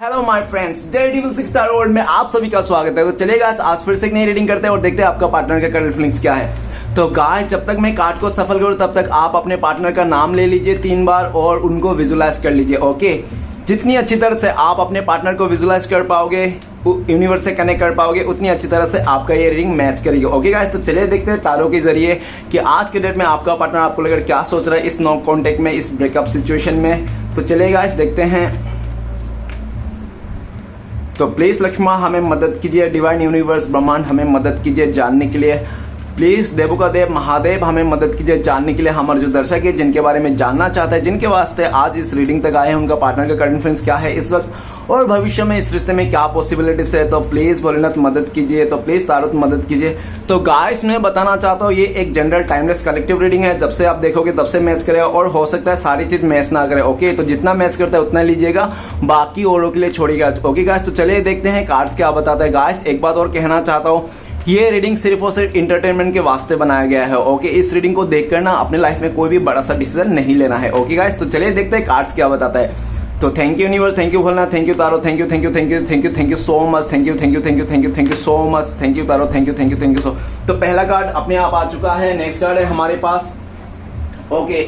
Hello my friends, Daredevil 6 star world में आप सभी का स्वागत है। तो चलेगा आज फिर से एक नई रीडिंग करते हैं और देखते हैं आपका पार्टनर का करंट फीलिंग्स क्या है। तो गाइस, जब तक मैं कार्ड को सफल करूं तब तक आप अपने पार्टनर का नाम ले लीजिए 3 बार और उनको विजुलाइज कर लीजिए। ओके, जितनी अच्छी तरह से आप अपने पार्टनर को विजुलाइज कर पाओगे, यूनिवर्स से कनेक्ट कर पाओगे, उतनी अच्छी तरह से आपका ये रीडिंग मैच करेगी। ओके गाइस, तो चलिए देखते हैं तारों के जरिए कि आज के डेट में आपका पार्टनर आपको लेकर क्या सोच रहा है इस नो कॉन्टेक्ट में, इस ब्रेकअप सिचुएशन में। तो चलिए गाइस देखते हैं। तो प्लीज लक्ष्मा हमें मदद कीजिए, डिवाइन यूनिवर्स ब्रह्मांड हमें मदद कीजिए जानने के लिए। प्लीज देवों का देव महादेव हमें मदद कीजिए जानने के लिए। हमारे जो दर्शक है जिनके बारे में जानना चाहते हैं, जिनके वास्ते आज इस रीडिंग तक आए हैं, उनका पार्टनर का करंट फीलिंग्स क्या है इस वक्त और भविष्य में इस रिश्ते में क्या पॉसिबिलिटीज है, तो प्लीज भोलेनाथ मदद कीजिए। तो प्लीज तारुत मदद कीजिए। तो गाइस, मैं बताना चाहता हूँ ये एक जनरल टाइमलेस कलेक्टिव रीडिंग है। जब से आप देखोगे तब से मैच करेगा और हो सकता है सारी चीज मैच ना करे। ओके, तो जितना मैच करता है उतना लीजिएगा, बाकी औरों के लिए छोड़िएगा। ओके गाइस, तो चलिए देखते हैं कार्ड्स क्या बताता है। गाइस, एक बात और कहना चाहता हूँ, ये रीडिंग सिर्फ और सिर्फ इंटरटेनमेंट के वास्ते बनाया गया है। ओके, इस रीडिंग को देखकर ना अपने लाइफ में कोई भी बड़ा सा डिसीजन नहीं लेना है। ओके गाइस, तो चलिए देखते हैं कार्ड्स क्या बताता है। तो thank you universe, thank you Bholenath, thank you taro, thank you thank you so much, thank you so much, thank you taro, thank you so. तो पहला कार्ड अपने आप आ चुका है। नेक्स्ट कार्ड है हमारे पास ओके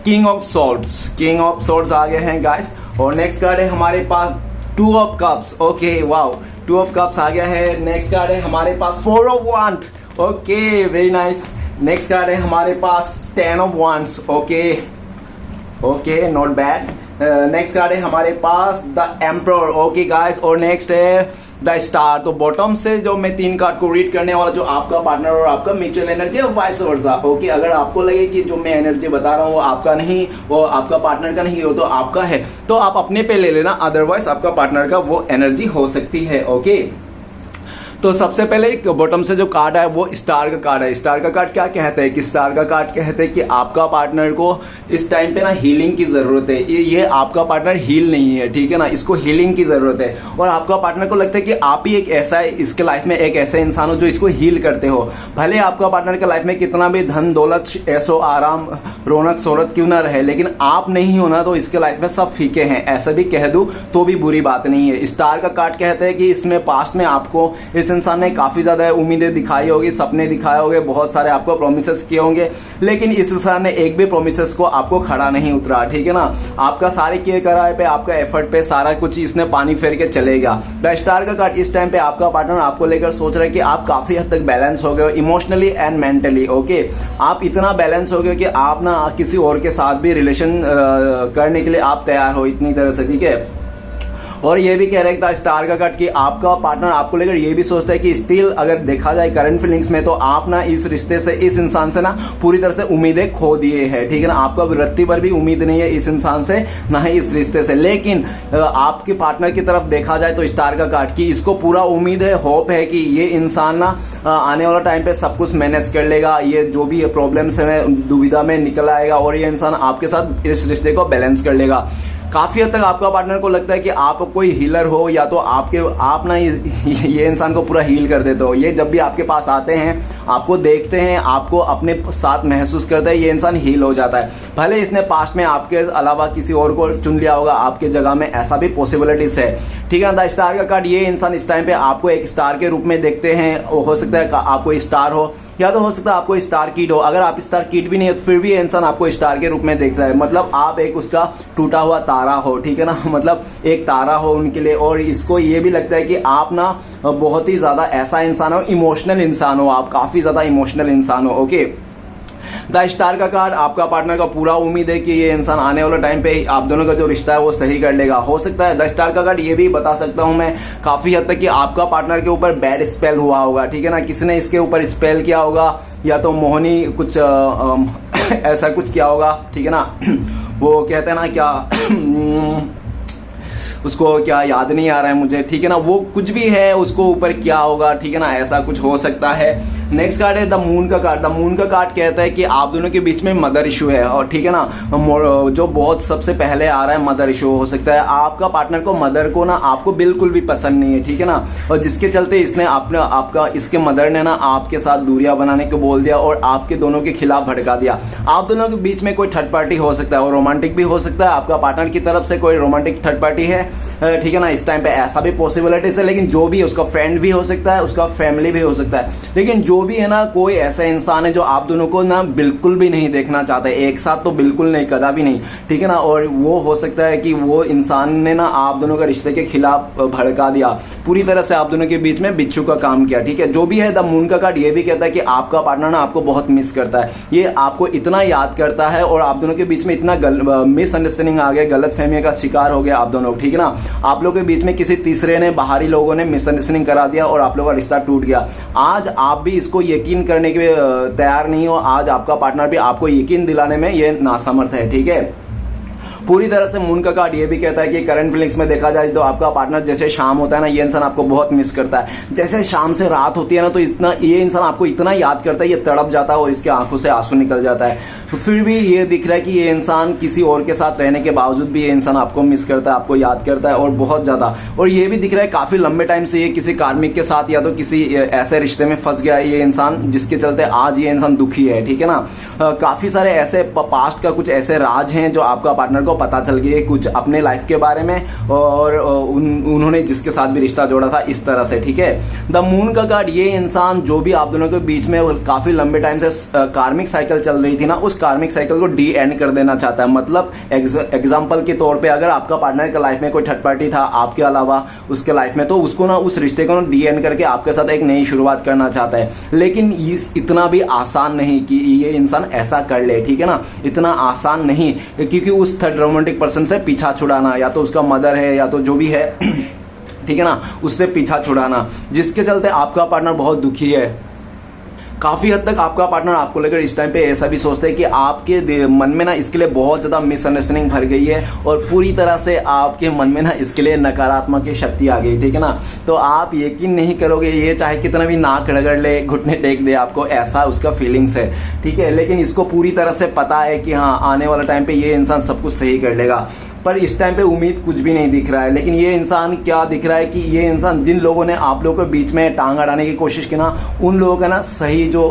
किंग ऑफ सोर्ड्स आ गए हैं गाइस। और नेक्स्ट कार्ड है हमारे पास 2 of cups. Okay wow, 2 of cups आ गया है। नेक्स्ट कार्ड है हमारे पास 4 of wand. Okay, very nice. Next card है हमारे पास 10 of wands. Okay, not bad. Next card है हमारे पास द एम्परर। ओके गाइस, और नेक्स्ट है द स्टार। तो बॉटम से जो मैं 3 कार्ड को रीड करने वाला, जो आपका पार्टनर और आपका म्यूचुअल एनर्जी है, वाइस वर्सा। ओके, अगर आपको लगे कि जो मैं एनर्जी बता रहा हूँ वो आपका नहीं, वो आपका पार्टनर का नहीं हो, तो आपका है तो आप अपने पे ले लेना, अदरवाइज आपका पार्टनर का वो एनर्जी हो सकती है। ओके, तो सबसे पहले एक बॉटम से जो कार्ड है वो स्टार का कार्ड है। स्टार का कार्ड क्या कहते हैं कि स्टार का कार्ड कहते हैं कि आपका पार्टनर को इस टाइम पे ना हीलिंग की जरूरत है। ये आपका पार्टनर हील नहीं है, ठीक है ना, इसको हीलिंग की जरूरत है। और आपका पार्टनर को लगता है कि आप ही एक ऐसा है इसके लाइफ में, एक ऐसा इंसान हो जो इसको हील करते हो। भले आपका पार्टनर के लाइफ में कितना भी धन दौलत ऐशो आराम रौनक शोहरत क्यों ना रहे, लेकिन आप नहीं हो ना, तो इसके लाइफ में सब फीके हैं, ऐसा भी कह दूं तो भी बुरी बात नहीं है। स्टार का कार्ड कहते हैं कि इसमें पास्ट में आपको इस इंसान ने काफी ज्यादा उम्मीदें दिखाई होगी, सपने दिखाए होंगे, बहुत सारे आपको प्रोमिसेस किए होंगे, लेकिन इस इंसान ने एक भी प्रोमिसेस को आपको खड़ा नहीं उतरा, ठीक है ना। आपका सारे किए कराए पे, आपका एफर्ट पे सारा कुछ इसने पानी फेर के चलेगा। द स्टार का कार्ड इस टाइम पे आपका पार्टनर आपको लेकर सोच रहा है कि आप काफी हद तक बैलेंस हो गए हो इमोशनली एंड मेंटली। ओके, आप इतना बैलेंस हो गए कि आप ना किसी और के साथ भी रिलेशन करने के लिए आप तैयार हो इतनी तरह से, ठीक है। और ये भी कह रहे था स्टार का कार्ड कि आपका पार्टनर आपको लेकर ये भी सोचता है कि स्टिल अगर देखा जाए करंट फीलिंग्स में, तो आप ना इस रिश्ते से, इस इंसान से ना पूरी तरह से उम्मीदें खो दिए हैं, ठीक है ना। आपका रत्ती पर भी उम्मीद नहीं है इस इंसान से, ना ही इस रिश्ते से। लेकिन आपके पार्टनर की तरफ देखा जाए तो स्टार का कार्ड की इसको पूरा उम्मीद है, होप है कि ये इंसान ना आने वाला टाइम पे सब कुछ मैनेज कर लेगा, ये जो भी प्रॉब्लम्स है दुविधा में निकल आएगा और ये इंसान आपके साथ इस रिश्ते को बैलेंस कर लेगा। काफी हद तक आपका पार्टनर को लगता है कि आप कोई हीलर हो, या तो आप ना ये इंसान को पूरा हील कर देते हो। ये जब भी आपके पास आते हैं, आपको देखते हैं, आपको अपने साथ महसूस करता है, ये इंसान हील हो जाता है। भले इसने पास्ट में आपके अलावा किसी और को चुन लिया होगा आपके जगह में, ऐसा भी पॉसिबिलिटीज है, ठीक है ना। द स्टार का कार्ड, ये इंसान इस टाइम पे आपको एक स्टार के रूप में देखते हैं। हो सकता है आपको स्टार हो, या तो हो सकता है आपको स्टार किड हो। अगर आप स्टार किड भी नहीं है तो फिर भी इंसान आपको स्टार के रूप में देखता है, मतलब आप एक उसका टूटा हुआ तारा हो, ठीक है ना, मतलब एक तारा हो उनके लिए। और इसको ये भी लगता है कि आप ना बहुत ही ज्यादा ऐसा इंसान हो, इमोशनल इंसान हो, आप काफी ज्यादा इमोशनल इंसान हो। ओके, द स्टार का कार्ड, आपका पार्टनर का पूरा उम्मीद है कि ये इंसान आने वाला टाइम पे आप दोनों का जो रिश्ता है वो सही कर लेगा। हो सकता है द स्टार का कार्ड ये भी बता सकता हूं मैं काफी हद तक कि आपका पार्टनर के ऊपर बैड स्पेल हुआ होगा, ठीक है ना। किसी ने इसके ऊपर स्पेल किया होगा, या तो मोहनी कुछ ऐसा कुछ किया होगा, ठीक है ना। वो कहते हैं ना क्या उसको क्या याद नहीं आ रहा है मुझे, ठीक है ना, वो कुछ भी है उसको ऊपर क्या होगा, ठीक है ना, ऐसा कुछ हो सकता है। नेक्स्ट कार्ड है द मून का कार्ड। द मून का कार्ड कहता है कि आप दोनों के बीच में मदर इशू है, और ठीक है ना, जो बहुत सबसे पहले आ रहा है मदर इशू हो सकता है। आपका पार्टनर को मदर को ना आपको बिल्कुल भी पसंद नहीं है, ठीक है ना, और जिसके चलते इसने इसके मदर ने ना आपके साथ दूरियां बनाने को बोल दिया और आपके दोनों के खिलाफ भड़का दिया। आप दोनों के बीच में कोई थर्ड पार्टी हो सकता है, और रोमांटिक भी हो सकता है। आपका पार्टनर की तरफ से कोई रोमांटिक थर्ड पार्टी है, ठीक है ना, इस टाइम पे ऐसा भी पॉसिबिलिटीज है। लेकिन जो भी है, उसका फ्रेंड भी हो सकता है, उसका फैमिली भी हो सकता है, लेकिन जो भी है ना, कोई ऐसा इंसान है जो आप दोनों को ना बिल्कुल भी नहीं देखना चाहता है एक साथ, तो बिल्कुल नहीं, कदा भी नहीं, ठीक है ना। और वो हो सकता है कि वो इंसान ने ना आप दोनों का रिश्ते के खिलाफ भड़का दिया, पूरी तरह से आप दोनों के बीच में बिच्छू का काम किया, ठीक है। जो भी है, द मून का कार्ड ये भी कहता है कि आपका पार्टनर ना आपको बहुत मिस करता है, ये आपको इतना याद करता है, और आप दोनों के बीच में इतना मिसअंडरस्टैंडिंग आ गया, गलत फहमी का शिकार हो गया आप दोनों, ठीक है ना। आप लोगों के बीच में किसी तीसरे ने, बाहरी लोगों ने मिसअंडरस्टैंडिंग करा दिया और आप लोगों का रिश्ता टूट गया। आज आप भी इसको यकीन करने के तैयार नहीं हो, आज आपका पार्टनर भी आपको यकीन दिलाने में ये नासमर्थ है, ठीक है। पूरी तरह से मून का कार्ड ये भी कहता है कि करंट फीलिंग्स में देखा जाए तो आपका पार्टनर, जैसे शाम होता है ना, ये इंसान आपको बहुत मिस करता है। जैसे शाम से रात होती है ना, तो ये इंसान आपको इतना याद करता है, ये तड़प जाता है और इसके आंखों से आंसू निकल जाता है। तो फिर भी ये दिख रहा है कि ये इंसान किसी और के साथ रहने के बावजूद भी ये इंसान आपको मिस करता है, आपको याद करता है, और बहुत ज्यादा। और ये भी दिख रहा है काफी लंबे टाइम से ये किसी कार्मिक के साथ या तो किसी ऐसे रिश्ते में फंस गया है ये इंसान, जिसके चलते आज ये इंसान दुखी है, ठीक है ना। काफी सारे ऐसे पास्ट का कुछ ऐसे राज हैं जो आपका पार्टनर को पता चल गए कुछ अपने लाइफ के बारे में, और उन्होंने जिसके साथ भी रिश्ता जोड़ा था इस तरह से, ठीक है। द मून का कार्ड, ये इंसान जो भी आप दोनों के बीच में काफी लंबे टाइम से कार्मिक साइकिल चल रही थी ना, उस कार्मिक साइकिल को डी एंड कर देना चाहता है। मतलब एग्जाम्पल के तौर पे, अगर आपका पार्टनर के लाइफ में कोई थर्ड पार्टी था आपके अलावा उसके लाइफ में, तो उसको ना, उस रिश्ते को ना डी एंड करके आपके साथ एक नई शुरुआत करना चाहता है। लेकिन इतना भी आसान नहीं कि ये इंसान ऐसा कर ले, ठीक है ना, इतना आसान नहीं, क्योंकि उस थर्ड रोमांटिक पर्सन से पीछा छुड़ाना, या तो उसका मदर है या तो जो भी है, ठीक है ना, उससे पीछा छुड़ाना, जिसके चलते आपका पार्टनर बहुत दुखी है। काफी हद तक आपका पार्टनर आपको लेकर इस टाइम पे ऐसा भी सोचता है कि आपके मन में ना इसके लिए बहुत ज्यादा मिसअंडरस्टैंडिंग भर गई है, और पूरी तरह से आपके मन में ना इसके लिए नकारात्मक की शक्ति आ गई, ठीक है ना। तो आप यकीन नहीं करोगे, ये चाहे कितना भी नाक रगड़ ले, घुटने टेक दे आपको, ऐसा उसका फीलिंग्स है, ठीक है। लेकिन इसको पूरी तरह से पता है कि हाँ, आने वाला टाइम पे ये इंसान सब कुछ सही कर लेगा, पर इस टाइम पे उम्मीद कुछ भी नहीं दिख रहा है। लेकिन ये इंसान क्या दिख रहा है कि ये इंसान, जिन लोगों ने आप लोगों के बीच में टांग अड़ाने की कोशिश की ना, उन लोगों का ना सही जो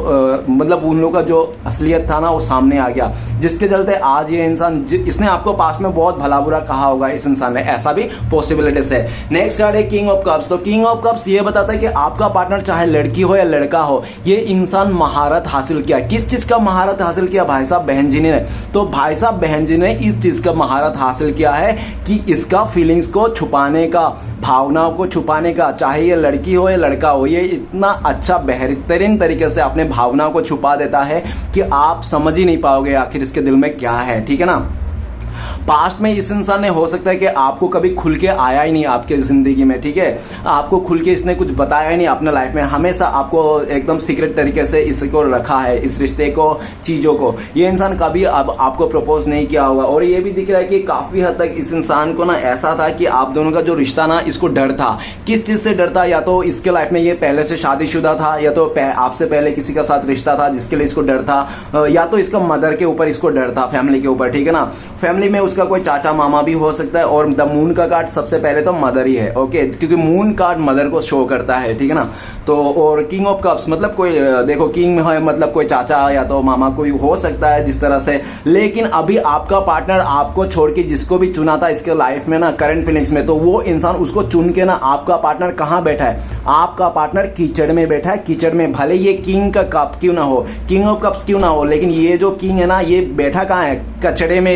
मतलब उन लोगों का जो असलियत था ना, वो सामने आ गया, जिसके चलते आज ये इंसान, इसने आपको पास्ट में बहुत भला बुरा कहा होगा इस इंसान ने, ऐसा भी पॉसिबिलिटीज है। नेक्स्ट कार्ड है किंग ऑफ कप्स। तो किंग ऑफ कप्स ये बताता है कि आपका पार्टनर चाहे लड़की हो या लड़का हो, ये इंसान महारत हासिल किया। किस चीज का महारत हासिल किया भाई साहब बहन जी ने? तो भाई साहब बहन जी ने इस चीज का महारत हासिल किया है कि इसका फीलिंग्स को छुपाने का, भावनाओं को छुपाने का, चाहे ये लड़की हो या लड़का हो, ये इतना अच्छा बेहतरीन तरीके से अपने भावनाओं को छुपा देता है कि आप समझ ही नहीं पाओगे आखिर इसके दिल में क्या है, ठीक है ना। पास्ट में इस इंसान ने, हो सकता है कि आपको कभी खुल के आया ही नहीं आपके जिंदगी में, ठीक है, आपको खुल के इसने कुछ बताया ही नहीं अपने लाइफ में, हमेशा आपको एकदम सीक्रेट तरीके से इसको रखा है, इस रिश्ते को, चीजों को। ये इंसान कभी अब आपको प्रपोज नहीं किया होगा। और ये भी दिख रहा है कि काफी हद तक इस इंसान को ना ऐसा था कि आप दोनों का जो रिश्ता ना, इसको डर था। किस चीज से डर था? या तो इसके लाइफ में ये पहले से शादीशुदा था, या तो आपसे पहले किसी का साथ रिश्ता था जिसके लिए इसको डर था, या तो इसका मदर के ऊपर इसको डर था, फैमिली के ऊपर, ठीक है ना। फैमिली में उसका कोई चाचा मामा भी हो सकता है, और द मून का कार्ड सबसे पहले तो मदर ही है, ओके, क्योंकि मून कार्ड मदर को शो करता है, ठीक है ना। तो और किंग ऑफ कप्स मतलब कोई, देखो किंग में है मतलब कोई चाचा या तो मामा कोई हो सकता है जिस तरह से। लेकिन अभी आपका पार्टनर आपको छोड़ के जिसको भी चुना था इसके लाइफ में ना, करंट फीलिंग्स में, तो वो इंसान उसको चुन के ना, आपका पार्टनर कहाँ बैठा है? आपका पार्टनर कीचड़ में बैठा है। कीचड़ में भले ये किंग का कप क्यों ना हो, किंग ऑफ कप्स क्यों ना हो, लेकिन ये जो किंग है ना, ये बैठा कहाँ है? कचड़े में,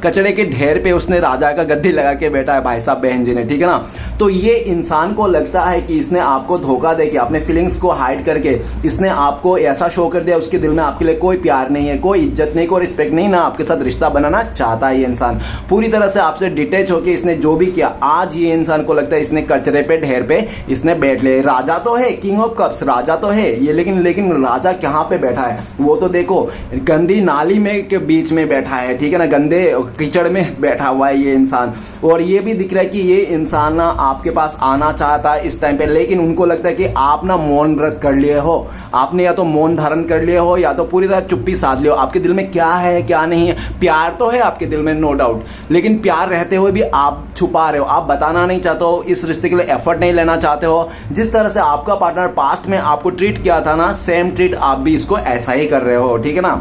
कचड़े के ढेर पे उसने राजा का गद्दी लगा के बैठा है भाई साहब बहन जी ने, ठीक है ना। तो ये इंसान को लगता है कि इसने आपको धोखा दे के, अपने फीलिंग्स को हाइड करके, इसने आपको ऐसा शो कर दिया उसके दिल में आपके लिए कोई प्यार नहीं है, कोई इज्जत नहीं, कोई रिस्पेक्ट नहीं, ना आपके साथ रिश्ता बनाना चाहता है। ये इंसान पूरी तरह से आपसे डिटेच होकर इसने जो भी किया, आज ये इंसान को लगता है इसने कचरे पे, ढेर पे इसने बैठ ले। राजा तो है, किंग ऑफ कप्स राजा तो है ये, लेकिन राजा कहाँ पे बैठा है? वो तो देखो गंदी नाली में के बीच में बैठा है, ठीक है ना, गंदे कीचड़ कीचड़ में बैठा हुआ है ये इंसान। और ये भी दिख रहा है कि ये इंसान ना आपके पास आना चाहता है इस टाइम पे, लेकिन उनको लगता है कि आप ना मौन व्रत कर लिए हो, आपने या तो मौन धारण कर लिए हो या तो पूरी तरह चुप्पी साध लियो। आपके दिल में क्या है क्या नहीं है, प्यार तो है आपके दिल में नो डाउट, लेकिन प्यार रहते हुए भी आप छुपा रहे हो, आप बताना नहीं चाहते हो, इस रिश्ते के लिए एफर्ट नहीं लेना चाहते हो। जिस तरह से आपका पार्टनर पास्ट में आपको ट्रीट किया था ना, सेम ट्रीट आप भी इसको ऐसा ही कर रहे हो, ठीक है ना।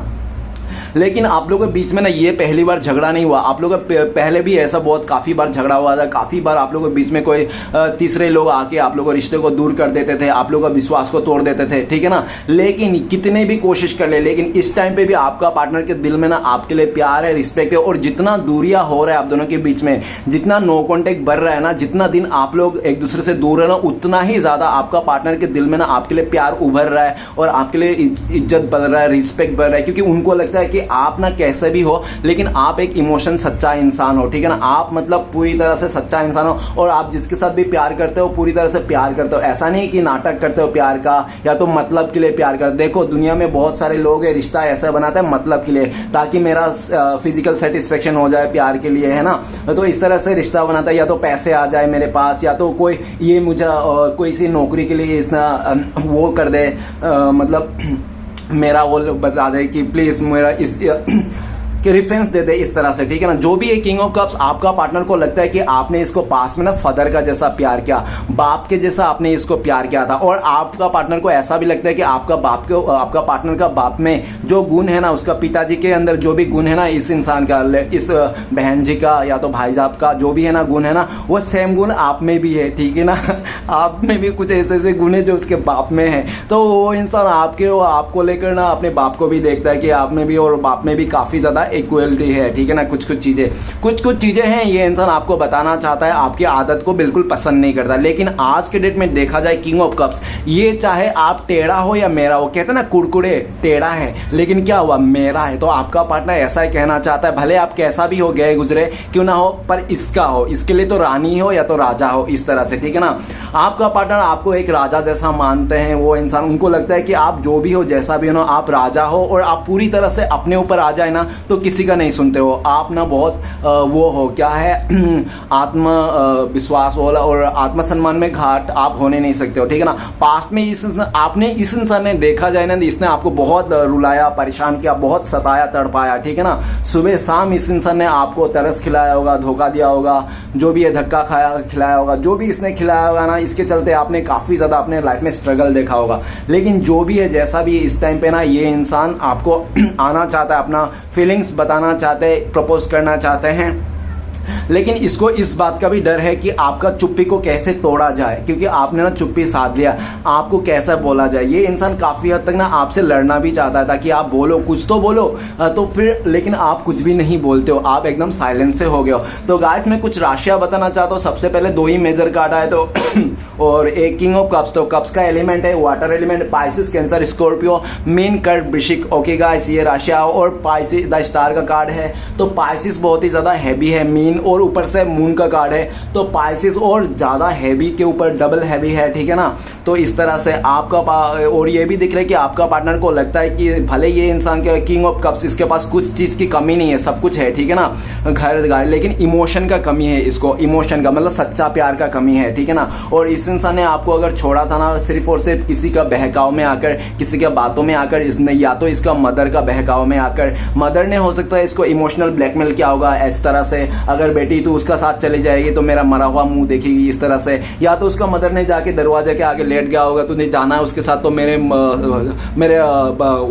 लेकिन आप लोगों के बीच में ना ये पहली बार झगड़ा नहीं हुआ, आप लोगों का पहले भी ऐसा बहुत काफी बार झगड़ा हुआ था, काफी बार आप लोगों के बीच में कोई तीसरे लोग आके आप लोगों के रिश्ते को दूर कर देते थे, आप लोगों का विश्वास को तोड़ देते थे, ठीक है ना। लेकिन कितने भी कोशिश कर ले, लेकिन इस टाइम पे भी आपका पार्टनर के दिल में ना आपके लिए प्यार है, रिस्पेक्ट है। और जितना दूरियां हो रहा है आप दोनों के बीच में, जितना नो कॉन्टेक्ट बढ़ रहा है ना, जितना दिन आप लोग एक दूसरे से दूर है ना, उतना ही ज्यादा आपका पार्टनर के दिल में ना आपके लिए प्यार उभर रहा है और आपके लिए इज्जत बढ़ रहा है, रिस्पेक्ट बढ़ रहा है। क्योंकि उनको लगता है कि आप ना कैसे भी हो, लेकिन आप एक इमोशन सच्चा इंसान हो, ठीक है ना। आप मतलब पूरी तरह से सच्चा इंसान हो और आप जिसके साथ भी प्यार करते हो पूरी तरह से प्यार करते हो। ऐसा नहीं कि नाटक करते हो प्यार का या तो मतलब के लिए प्यार करते। देखो दुनिया में बहुत सारे लोग हैं रिश्ता ऐसा बनाते हैं मतलब के लिए, ताकि मेरा फिजिकल सेटिस्फेक्शन हो जाए प्यार के लिए, है ना। तो इस तरह से रिश्ता बनाता है, या तो पैसे आ जाए मेरे पास, या तो कोई ये मुझे कोई सी नौकरी के लिए इसने वो कर दे, मतलब मेरा वो बता दे कि प्लीज मेरा इस कि रेफरेंस दे दे इस तरह से, ठीक है ना। जो भी है किंग ऑफ कप्स, आपका पार्टनर को लगता है कि आपने इसको पास में ना फादर का जैसा प्यार किया, बाप के जैसा आपने इसको प्यार किया था। और आपका पार्टनर को ऐसा भी लगता है कि आपका पार्टनर का बाप में जो गुण है ना, उसका पिताजी के अंदर जो भी गुण है ना, इस इंसान का, इस बहन जी का या तो भाई साहब का जो भी है ना गुण है ना, वो सेम गुण आप में भी है, ठीक है ना। आप में भी कुछ ऐसे ऐसे गुण है जो उसके बाप में है। तो वो इंसान आपको लेकर ना अपने बाप को भी देखता है कि आप में भी और बाप में भी काफी ज्यादा इक्वलिटी है, ठीक है ना। कुछ कुछ चीजें हैं ये इंसान आपको बताना चाहता है, आपकी आदत को बिल्कुल पसंद नहीं करता। लेकिन आज के डेट में देखा जाए किंग ऑफ कप्स, ये चाहे आप टेढ़ा हो या मेरा हो, कहते हैं ना कुड़कुड़े टेढ़ा है लेकिन क्या हुआ मेरा है। तो आपका पार्टनर ऐसा ही कहना चाहता है, भले आप कैसा भी हो गए गुजरे क्यों ना हो, पर इसका हो, इसके लिए तो रानी हो या तो राजा हो, इस तरह से, ठीक है ना। आपका पार्टनर आपको एक राजा जैसा मानते हैं वो इंसान, उनको लगता है कि आप जो भी हो जैसा भी हो ना, आप राजा हो और आप पूरी तरह से अपने ऊपर आ जाए ना तो किसी का नहीं सुनते हो। आप ना बहुत वो हो, क्या है, आत्म विश्वास वाला और आत्मसम्मान में घाट आप होने नहीं सकते हो, ठीक है ना। पास्ट में आपने इस इंसान ने देखा जाए ना, इसने आपको बहुत रुलाया, परेशान किया, बहुत सताया, तड़पाया, ठीक है ना। सुबह शाम इस इंसान ने आपको तरस खिलाया होगा, धोखा दिया होगा, जो भी है धक्का खिलाया होगा, जो भी इसने खिलाया होगा ना, इसके चलते आपने काफी ज्यादा अपने लाइफ में स्ट्रगल देखा होगा। लेकिन जो भी है जैसा भी, इस टाइम पे ना ये इंसान आपको आना चाहता है, अपना फीलिंग्स बताना चाहते हैं, प्रपोज करना चाहते हैं। लेकिन इसको इस बात का भी डर है कि आपका चुप्पी को कैसे तोड़ा जाए, क्योंकि आपने ना चुप्पी साध लिया, आपको कैसा बोला जाए। ये इंसान काफी हद तक ना आपसे लड़ना भी चाहता है ताकि आप बोलो, कुछ तो बोलो, तो फिर लेकिन आप कुछ भी नहीं बोलते हो, आप एकदम साइलेंट से हो गए हो। तो गाइस मैं कुछ राशियां बताना चाहता हूँ। सबसे पहले 2 ही मेजर कार्ड आए तो और एक किंग ऑफ कप्स। तो कप्स का एलिमेंट है water element, Pisces, cancer, Scorpio, mean, कर्क, वृश्चिक। ओके गाइस ये राशियां, और पाइसिस द स्टार का कार्ड है। तो पाइसिस बहुत ही ज्यादा हैवी है, मीन और ऊपर से मून का कार्ड है, तो पाइसिस और ज्यादा हैवी के ऊपर डबल हैवी है, ठीक है ना। तो इस तरह से आपका और ये भी दिख रहा है कि आपका पार्टनर को लगता है कि भले ये इंसान के किंग ऑफ कप्स, इसके पास कुछ चीज की कमी नहीं है, सब कुछ है, ठीक है ना, घर गाड़ी, लेकिन इमोशन का कमी है इसको, इमोशन का मतलब सच्चा प्यार का कमी है, ठीक है ना। और इस इंसान ने आपको अगर छोड़ा था ना सिर्फ और सिर्फ किसी का बहकाव में आकर, किसी के बातों में आकर, इसने या तो इसका मदर का बहकाव में आकर, मदर ने हो सकता है इसको इमोशनल ब्लैकमेल किया होगा इस तरह से, अगर बेटी तू उसका साथ चली जाएगी तो मेरा मरा हुआ मुंह देखेगी, इस तरह से। या तो उसका मदर ने जाके दरवाजे के आगे लेट गया होगा, तुझे जाना है उसके साथ तो मेरे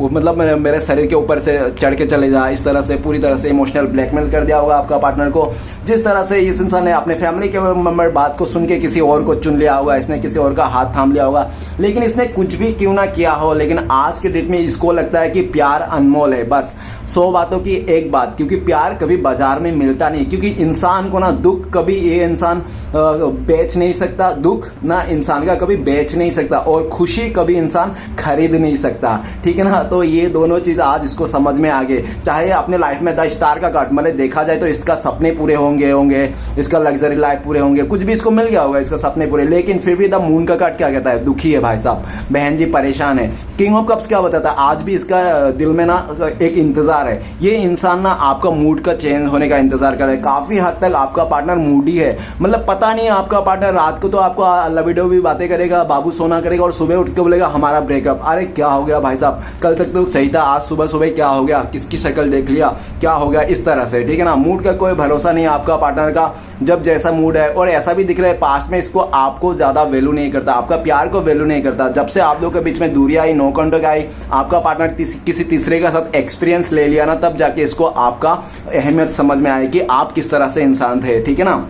मतलब मेरे शरीर के ऊपर से चढ़ के चले जा, इस तरह से पूरी तरह से इमोशनल ब्लैकमेल कर दिया होगा आपका पार्टनर को। जिस तरह से इस इंसान ने अपने फैमिली के मेंबर बात को सुन के किसी और को चुन लिया होगा, इसने किसी और का हाथ थाम लिया होगा। लेकिन इसने कुछ भी क्यों ना किया हो, लेकिन आज के डेट में इसको लगता है कि प्यार अनमोल है। बस 100 बातों की एक बात, क्योंकि प्यार कभी बाजार में मिलता नहीं, क्योंकि इंसान इंसान को ना दुख कभी ये इंसान बेच नहीं सकता, दुख ना इंसान का कभी बेच नहीं सकता, और खुशी कभी इंसान खरीद नहीं सकता, ठीक है ना। तो ये दोनों चीज आज इसको समझ में आ गए। चाहे अपने लाइफ में द स्टार का कार्ड मतलब देखा जाए तो इसका सपने पूरे होंगे, इसका लग्जरी लाइफ पूरे होंगे, कुछ भी इसको मिल गया होगा, इसका सपने पूरे, लेकिन फिर भी द मून का कार्ड क्या कहता है, दुखी है भाई साहब, बहन जी परेशान है। किंग ऑफ कप्स क्या बताता है, आज भी इसका दिल में ना एक इंतजार है, ये इंसान ना आपका मूड का चेंज होने का इंतजार कर रहा है। काफी हद तक आपका पार्टनर मूडी है, मतलब पता नहीं आपका पार्टनर रात को तो आपको लविडो भी बातें करेगा, बाबू सोना करेगा, और सुबह उठ के बोलेगा हमारा ब्रेकअप। अरे क्या हो गया भाई साहब, कल तक तो सही था, आज सुबह सुबह क्या हो गया, किसकी शक्ल देख लिया, क्या हो गया, इस तरह से, ठीक है ना। मूड का कोई भरोसा नहीं है आपका पार्टनर का, जब जैसा मूड है। और ऐसा भी दिख रहा है पास्ट में इसको आपको ज्यादा वैल्यू नहीं करता, आपका प्यार को वैल्यू नहीं करता। जब से आप लोग के बीच में दूरी आई, नो कॉन्टेक्ट आई, आपका पार्टनर किसी तीसरे के साथ एक्सपीरियंस ले लिया ना, तब जाके इसको आपका अहमियत समझ में आई कि आप किस तरह से इंसान थे, ठीक है ना।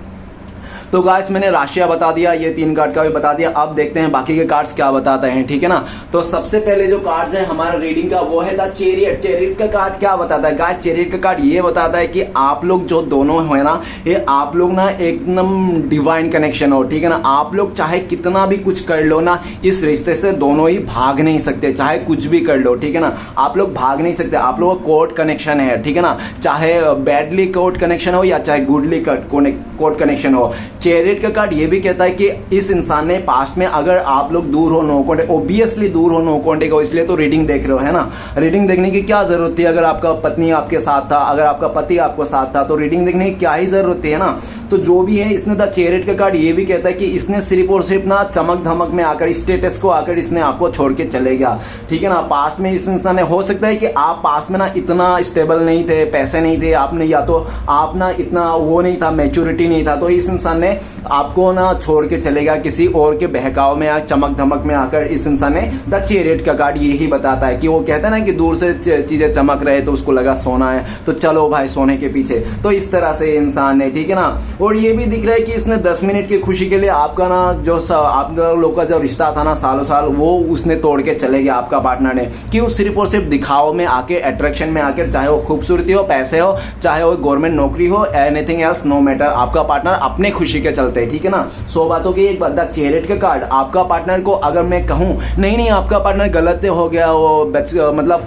तो गाइस मैंने राशिया बता दिया, ये 3 कार्ड का भी बता दिया। अब देखते हैं बाकी के कार्ड्स क्या बताते हैं, ठीक है ना। तो सबसे पहले जो कार्ड्स है हमारा रीडिंग का वो है द चैरियट। चैरियट का कार्ड क्या बताता है गाइस, चैरियट का कार्ड ये बताता है कि आप लोग जो दोनों है ना, ये आप लोग ना एकदम डिवाइन कनेक्शन हो, ठीक है ना। आप लोग चाहे कितना भी कुछ कर लो ना, इस रिश्ते से दोनों ही भाग नहीं सकते, चाहे कुछ भी कर लो, ठीक है ना। आप लोग भाग नहीं सकते, आप लोगों का कोर्ट कनेक्शन है, ठीक है ना। चाहे बैडली कोर्ट कनेक्शन हो या चाहे गुडली कोर्ट कनेक्शन हो। चैरियट का कार्ड ये भी कहता है कि इस इंसान ने पास्ट में अगर आप लोग दूर हो, नो कॉन्टेक्ट, ओबियसली दूर हो, नो कॉन्टेक्ट हो, इसलिए तो रीडिंग देख रहे हो, है ना। रीडिंग देखने की क्या जरूरत थी, अगर आपका पत्नी आपके साथ था, अगर आपका पति आपको साथ था, तो रीडिंग देखने की क्या ही जरूरत थी, है ना। तो जो भी है, इसने द चैरियट का कार्ड ये भी कहता है कि इसने सिर्फ और सिर्फ ना चमक धमक में आकर, स्टेटस को आकर इसने आपको छोड़ के चले गया, ठीक है ना। पास्ट में इस इंसान ने, हो सकता है कि आप पास्ट में ना इतना स्टेबल नहीं थे, पैसे नहीं थे आपने, या तो आप ना इतना वो नहीं था, मैच्योरिटी नहीं था, तो इस इंसान ने आपको ना छोड़ के चलेगा किसी और के बहकाव में या चमक धमक में आकर। इस इंसान ने द चैरियट का कार्ड यही बताता है कि वो कहता है ना कि दूर से चीजें चमक रहे तो उसको लगा सोना है, तो चलो भाई सोने के पीछे, तो इस तरह से इंसान है, ठीक है ना। और ये भी दिख रहा है कि इसने 10 मिनट की खुशी के लिए आपका ना जो आप लोग का जो रिश्ता था ना सालों साल, वो उसने तोड़ के चले गया आपका पार्टनर ने, कि वो सिर्फ और सिर्फ दिखाओ में आके, अट्रैक्शन में आकर, चाहे वो खूबसूरती हो, पैसे हो, चाहे वो गवर्नमेंट नौकरी हो, एनीथिंग एल्स नो मैटर, आपका पार्टनर अपने खुशी के चलते, ठीक है ना। 100 बातों की एक बात, द चैरियट का कार्ड आपका पार्टनर को अगर मैं कहूं नहीं आपका पार्टनर गलत हो गया, वो मतलब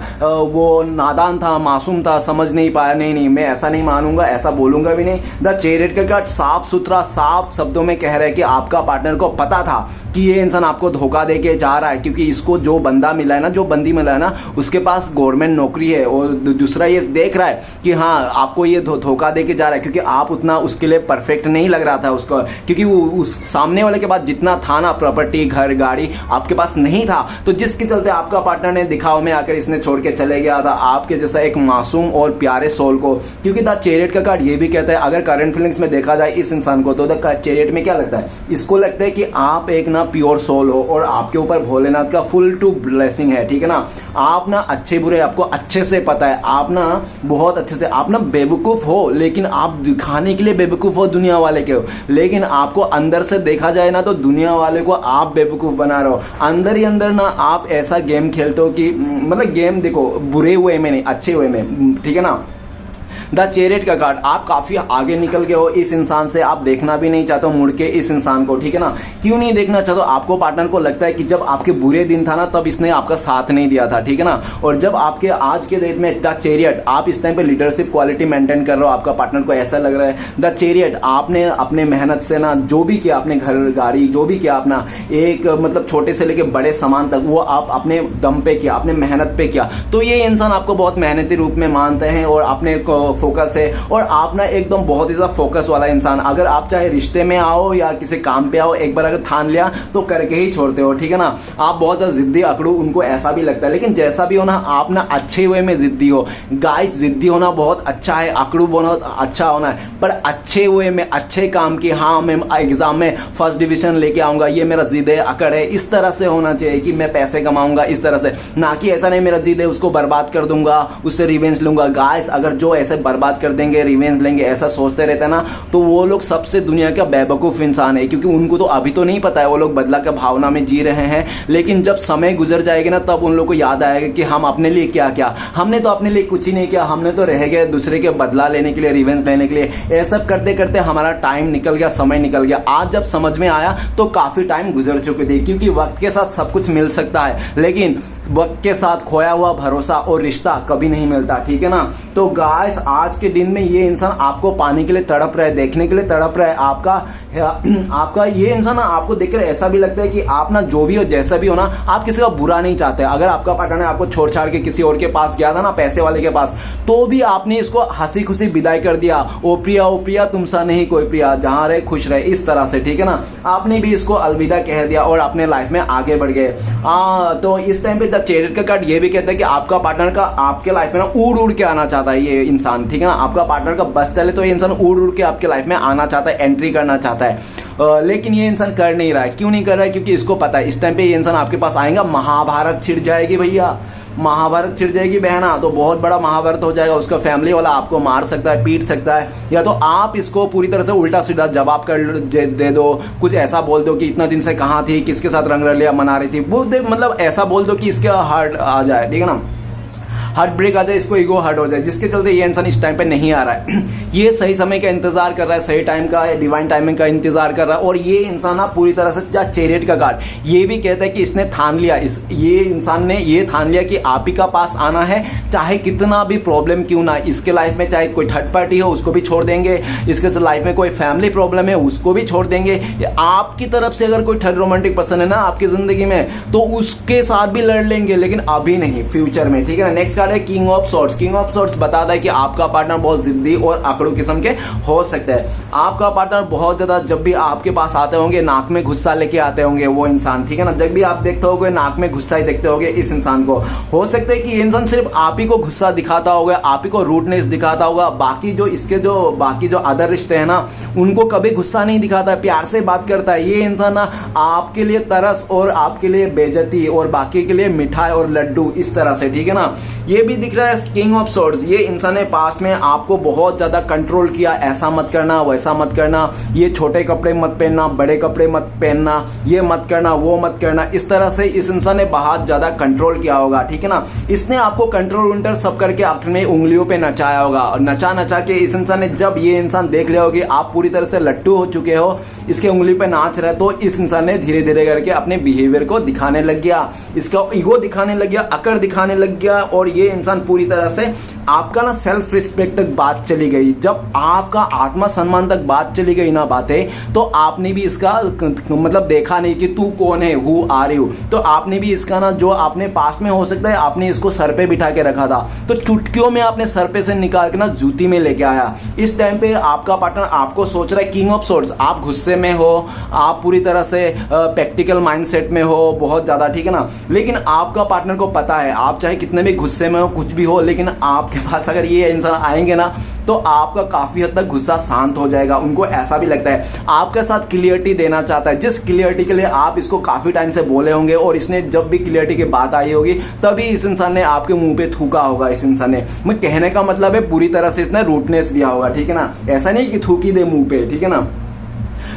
वो नादान था, मासूम था, समझ नहीं पाया, नहीं मैं ऐसा नहीं मानूंगा, ऐसा बोलूंगा भी नहीं। द चैरियट का कार्ड साफ सुथरा साफ शब्दों में कह रहा है कि आपका पार्टनर को पता था कि ये इंसान आपको धोखा दे के जा रहा है, क्योंकि इसको जो बंदा मिला है ना, जो बंदी मिला है ना, उसके पास गवर्नमेंट नौकरी है, और दूसरा ये देख रहा है कि हाँ आपको ये धोखा दे के जा रहा है, क्योंकि आप उतना उसके लिए परफेक्ट नहीं लग रहा था उसको, क्योंकि वो उस सामने वाले के पास जितना था ना, प्रॉपर्टी, घर, गाड़ी, आपके पास नहीं था, तो जिसके चलते आपका पार्टनर ने दिखाव में आकर इसने छोड़ के चले गया था आपके जैसा एक मासूम और प्यारे सोल को। क्योंकि द चैरियट का कार्ड ये भी कहता है, अगर करंट फीलिंग्स में देखा जाए इस इंसान को, तो द चैरियट में क्या लगता है, इसको लगता है कि आप एक ना प्योर सोल हो, और आपके ऊपर भोलेनाथ का फुल टू ब्लेसिंग है, ठीक है ना। आप ना अच्छे बुरे आपको अच्छे से पता है, आप ना बहुत अच्छे से, आप ना बेवकूफ हो, लेकिन आप दिखाने के लिए बेवकूफ हो दुनिया वाले के हो, लेकिन आपको अंदर से देखा जाए ना तो दुनिया वाले को आप बेवकूफ बना रहे हो। अंदर ही अंदर ना आप ऐसा गेम खेलते हो कि मतलब गेम देखो बुरे हुए में नहीं, अच्छे हुए में, ठीक है ना। द चैरियट का कार्ड, आप काफी आगे निकल गए हो इस इंसान से, आप देखना भी नहीं चाहते हो मुड़ के इस इंसान को, ठीक है ना। क्यों नहीं देखना चाहते हो, आपको पार्टनर को लगता है कि जब आपके बुरे दिन था ना, तब इसने आपका साथ नहीं दिया था, ठीक है ना। और जब आपके आज के डेट में द चैरियट, आप इस टाइम पे लीडरशिप क्वालिटी मेंटेन कर रहे हो, आपका पार्टनर को ऐसा लग रहा है द चैरियट, आपने अपने मेहनत से ना जो भी किया, अपने घर गाड़ी जो भी किया, अपना एक मतलब छोटे से लेके बड़े सामान तक, वो आप अपने दम पे किया, अपने मेहनत पे किया, तो ये इंसान आपको बहुत मेहनती रूप में मानते हैं, और अपने फोकस है, और आप ना एकदम बहुत ही ज्यादा फोकस वाला इंसान, अगर आप चाहे रिश्ते में आओ या किसी काम पे आओ, एक बार अगर ठान लिया तो करके ही छोड़ते हो, ठीक है ना। आप बहुत ज्यादा जिद्दी अकड़ू, उनको ऐसा भी लगता है, लेकिन जैसा भी हो ना, आप ना अच्छे वे में जिद्दी हो गाइस। जिद्दी होना बहुत अच्छा है, अकड़ू बहुत अच्छा होना है, पर अच्छे वे में, अच्छे काम की, हाँ मैं एग्जाम में फर्स्ट डिवीजन लेके आऊंगा, ये मेरा जिद है, अकड़ है, इस तरह से होना चाहिए कि मैं पैसे कमाऊंगा, इस तरह से ना, कि ऐसा नहीं मेरा जिद है उसको बर्बाद कर दूंगा, उससे रिवेंज लूंगा। गाइस अगर जो ऐसे बर्बाद कर देंगे, रिवेंज लेंगे, ऐसा सोचते रहते हैं ना, तो वो लोग सबसे दुनिया का बेवकूफ इंसान है। क्योंकि उनको तो अभी तो नहीं पता है, वो लोग बदला का भावना में जी रहे हैं, लेकिन जब समय गुजर जाएगा ना तब उन लोग को याद आएगा कि हम अपने लिए क्या क्या, हमने तो अपने लिए कुछ ही नहीं किया, हमने तो रह गए दूसरे के बदला लेने के लिए, रिवेंज लेने के लिए। ये सब करते करते हमारा टाइम निकल गया, समय निकल गया। आज जब समझ में आया तो काफी टाइम गुजर चुके थे। क्योंकि वक्त के साथ सब कुछ मिल सकता है, लेकिन वक्त के साथ खोया हुआ भरोसा और रिश्ता कभी नहीं मिलता, ठीक है ना। तो गाइस, आज के दिन में ये इंसान आपको पाने के लिए तड़प रहा है, देखने के लिए तड़प रहा है। आपका ये इंसान ना आपको देखकर ऐसा भी लगता है कि आप ना जो भी हो, जैसा भी हो ना, आप किसी का बुरा नहीं चाहते। अगर आपका पार्टनर आपको छोड़ छाड़ के किसी और के पास गया था ना, पैसे वाले के पास, तो भी आपने इसको हंसी खुशी विदाई कर दिया। ओ प्रिया तुमसा नहीं कोई प्रिया, जहां रहे खुश रहे, इस तरह से, ठीक है ना। आपने भी इसको अलविदा कह दिया और अपने लाइफ में आगे बढ़ गए। तो इस टाइम पे चैरियट का कार्ड ये भी कहता है कि आपका पार्टनर का आपके लाइफ में ना उड़ के आना चाहता है ये इंसान, ठीक है ना। आपका पार्टनर का बस चले तो ये इंसान उड़ के आपके लाइफ में आना चाहता है, एंट्री करना चाहता है। लेकिन ये इंसान कर नहीं रहा है। क्यों नहीं कर रहा है? क्योंकि इसको पता है इस टाइम पे ये इंसान आपके पास आएगा, महाभारत छिड़ जाएगी भैया, महाभारत छिड़ जाएगी बहना, तो बहुत बड़ा महाभारत हो जाएगा। उसका फैमिली वाला आपको मार सकता है, पीट सकता है, या तो आप इसको पूरी तरह से उल्टा सीधा जवाब कर दे दो, कुछ ऐसा बोल दो कि इतना दिन से कहाँ थी, किसके साथ रंग रलिया मना रही थी, वो मतलब ऐसा बोल दो कि इसके हार्ट आ जाए, ठीक है ना, हार्ट ब्रेक आ जाए, इसको ईगो हर्ट हो जाए, जिसके चलते ये इंसान इस टाइम पे नहीं आ रहा है। ये सही समय का इंतजार कर रहा है, सही टाइम का, डिवाइन टाइमिंग का इंतजार कर रहा है। और ये इंसान ना पूरी तरह से चैरियट का कार्ड ये भी कहता है कि इसने ठान लिया, ये इंसान ने ये ठान लिया कि आप ही का पास आना है, चाहे कितना भी प्रॉब्लम क्यों ना इसके लाइफ में, चाहे कोई थर्ड पार्टी हो उसको भी छोड़ देंगे, इसके लाइफ में कोई फैमिली प्रॉब्लम है उसको भी छोड़ देंगे। आपकी तरफ से अगर कोई थर्ड रोमांटिक पर्सन है ना आपकी जिंदगी में, तो उसके साथ भी लड़ लेंगे, लेकिन अभी नहीं, फ्यूचर में, ठीक है ना। नेक्स्ट कार्ड है king of swords. King of swords बताता है कि आपका पार्टनर बहुत जिद्दी और आकड़ू किस्म के हो सकते हैं। आपका पार्टनर बहुत ज्यादा, जब भी आपके पास आते होंगे नाक में गुस्सा लेके आते होंगे वो इंसान, ठीक है ना। जब भी आप देखते होगे नाक में गुस्सा ही देखते होगे इस इंसान को। हो सकता है कि ये इंसान सिर्फ आप ही को गुस्सा दिखाता होगा, आप ही को रूडनेस दिखाता होगा, बाकी जो अदर रिश्ते हैं ना उनको कभी गुस्सा नहीं दिखाता है, प्यार से बात करता है। ये इंसान ना आपके लिए तरस और आपके लिए बेइज्जती और बाकी के लिए मिठाई और लड्डू, इस तरह से, ठीक है ना। ये भी दिख रहा है किंग ऑफ सॉर्ड्स। ये इंसान ने पास्ट में आपको बहुत ज्यादा कंट्रोल किया, ऐसा मत करना, वैसा मत करना, ये छोटे कपड़े मत पहनना, बड़े कपड़े मत पहनना, ये मत करना, वो मत करना, इस तरह से इस इंसान ने बहुत ज्यादा कंट्रोल किया होगा, ठीक है ना। इसने आपको कंट्रोल विंटर सब करके आखिर में उंगलियों पे नचाया होगा, और नचा के इस इंसान ने, जब ये इंसान देख लिया होगा आप पूरी तरह से लट्टू हो चुके हो, इसके उंगली पे नाच रहा है, तो इस इंसान ने धीरे धीरे करके अपने बिहेवियर को दिखाने लग गया, इसका ईगो दिखाने लग गया, अकड़ दिखाने लग गया। और ये इंसान पूरी तरह से आपका ना सेल्फ रिस्पेक्ट तक बात चली गई। जब आपका आत्मा सम्मान तक बात चली गई ना बातें, तो आपने भी इसका मतलब देखा नहीं कि तू कौन है, हु आर यू। तो आपने भी इसका ना, जो आपने पास्ट में हो सकता है आपने इसको सर पे बिठा के रखा था, तो चुटकियों में आपने सर पे से निकाल के ना जूती में लेके आया। इस टाइम पे आपका पार्टनर आपको सोच रहा है किंग ऑफ सॉर्ड्स, आप गुस्से में हो, आप पूरी तरह से प्रैक्टिकल माइंडसेट में हो बहुत ज्यादा, ठीक है ना। लेकिन आपका पार्टनर को पता है आप चाहे कितने भी गुस्से में हो, कुछ भी हो, लेकिन आपके पास अगर ये इंसान आएंगे ना तो आपका काफी हद तक गुस्सा शांत हो जाएगा। उनको ऐसा भी लगता है आपके साथ क्लियरिटी देना चाहता है, जिस क्लियरिटी के लिए आप इसको काफी टाइम से बोले होंगे, और इसने जब भी क्लियरिटी की बात आई होगी तभी इस इंसान ने आपके मुंह पे थूका होगा। इस इंसान ने, मैं कहने का मतलब है पूरी तरह से इसने रूटनेस दिया होगा, ठीक है ना। ऐसा नहीं कि थूकी दे मुंह पे, ठीक है ना।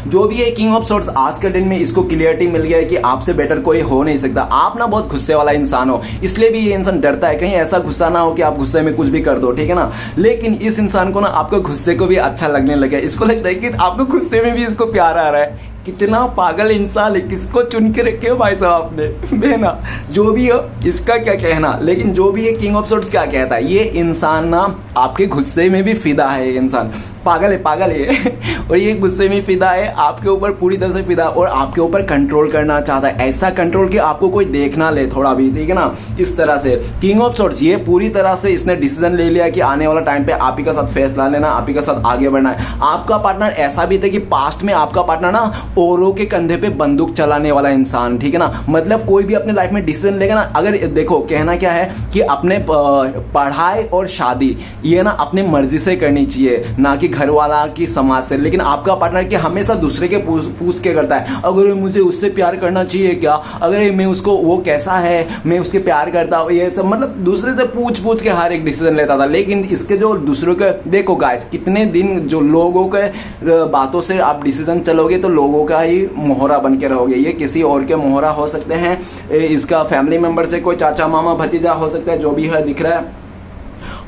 जो भी है किंग ऑफ सॉर्ड्स, आज के दिन में इसको क्लियरिटी मिल गया है कि आपसे बेटर कोई हो नहीं सकता। आप ना बहुत गुस्से वाला इंसान हो, इसलिए भी ये इंसान डरता है कहीं ऐसा गुस्सा ना हो कि आप गुस्से में कुछ भी कर दो, ठीक है ना। लेकिन इस इंसान को ना आपका गुस्से को भी अच्छा लगने लगा, इसको लगता है कि आपको गुस्से में भी इसको प्यार आ रहा है। कितना पागल इंसान है, किसको चुन के रखे हो भाई साहब आपने, बेना जो भी हो इसका क्या कहना। लेकिन जो भी है किंग ऑफ सॉर्ड्स क्या कहता है, ये इंसान ना आपके गुस्से में भी फिदा है। ये इंसान पागल है और ये गुस्से में फिदा है, आपके ऊपर पूरी तरह से फिदा, और आपके ऊपर कंट्रोल करना चाहता है, ऐसा कंट्रोल कि आपको कोई देख ना ले थोड़ा भी, ठीक है ना। इस तरह से किंग ऑफ सॉर्ड्स, ये पूरी तरह से इसने डिसीजन ले लिया कि आने वाला टाइम पे आप ही का साथ फैसला लेना, आप ही का साथ आगे बढ़ना है। आपका पार्टनर ऐसा भी था कि पास्ट में आपका पार्टनर ना औरों के कंधे पे बंदूक चलाने वाला इंसान, ठीक है ना। मतलब कोई भी अपने लाइफ में डिसीजन लेगा ना, अगर देखो कहना क्या है कि अपने पढ़ाई और शादी ये ना अपनी मर्जी से करनी चाहिए, ना कि घर वाला की समाज से, लेकिन आपका पार्टनर कि हमेशा दूसरे के पूछ के करता है, अगर मुझे उससे प्यार करना चाहिए क्या, अगर मैं उसको, वो कैसा है, मैं उसके प्यार करता हूँ, ये सब मतलब दूसरे से पूछ के हर एक डिसीजन लेता था। लेकिन इसके जो दूसरों के, देखो गाइस, कितने दिन जो लोगों के बातों से आप डिसीजन चलोगे तो लोगों का ही मोहरा बन के रहोगे। ये किसी और के मोहरा हो सकते हैं, इसका फैमिली मेंबर से कोई चाचा मामा भतीजा हो सकता है, जो भी है दिख रहा है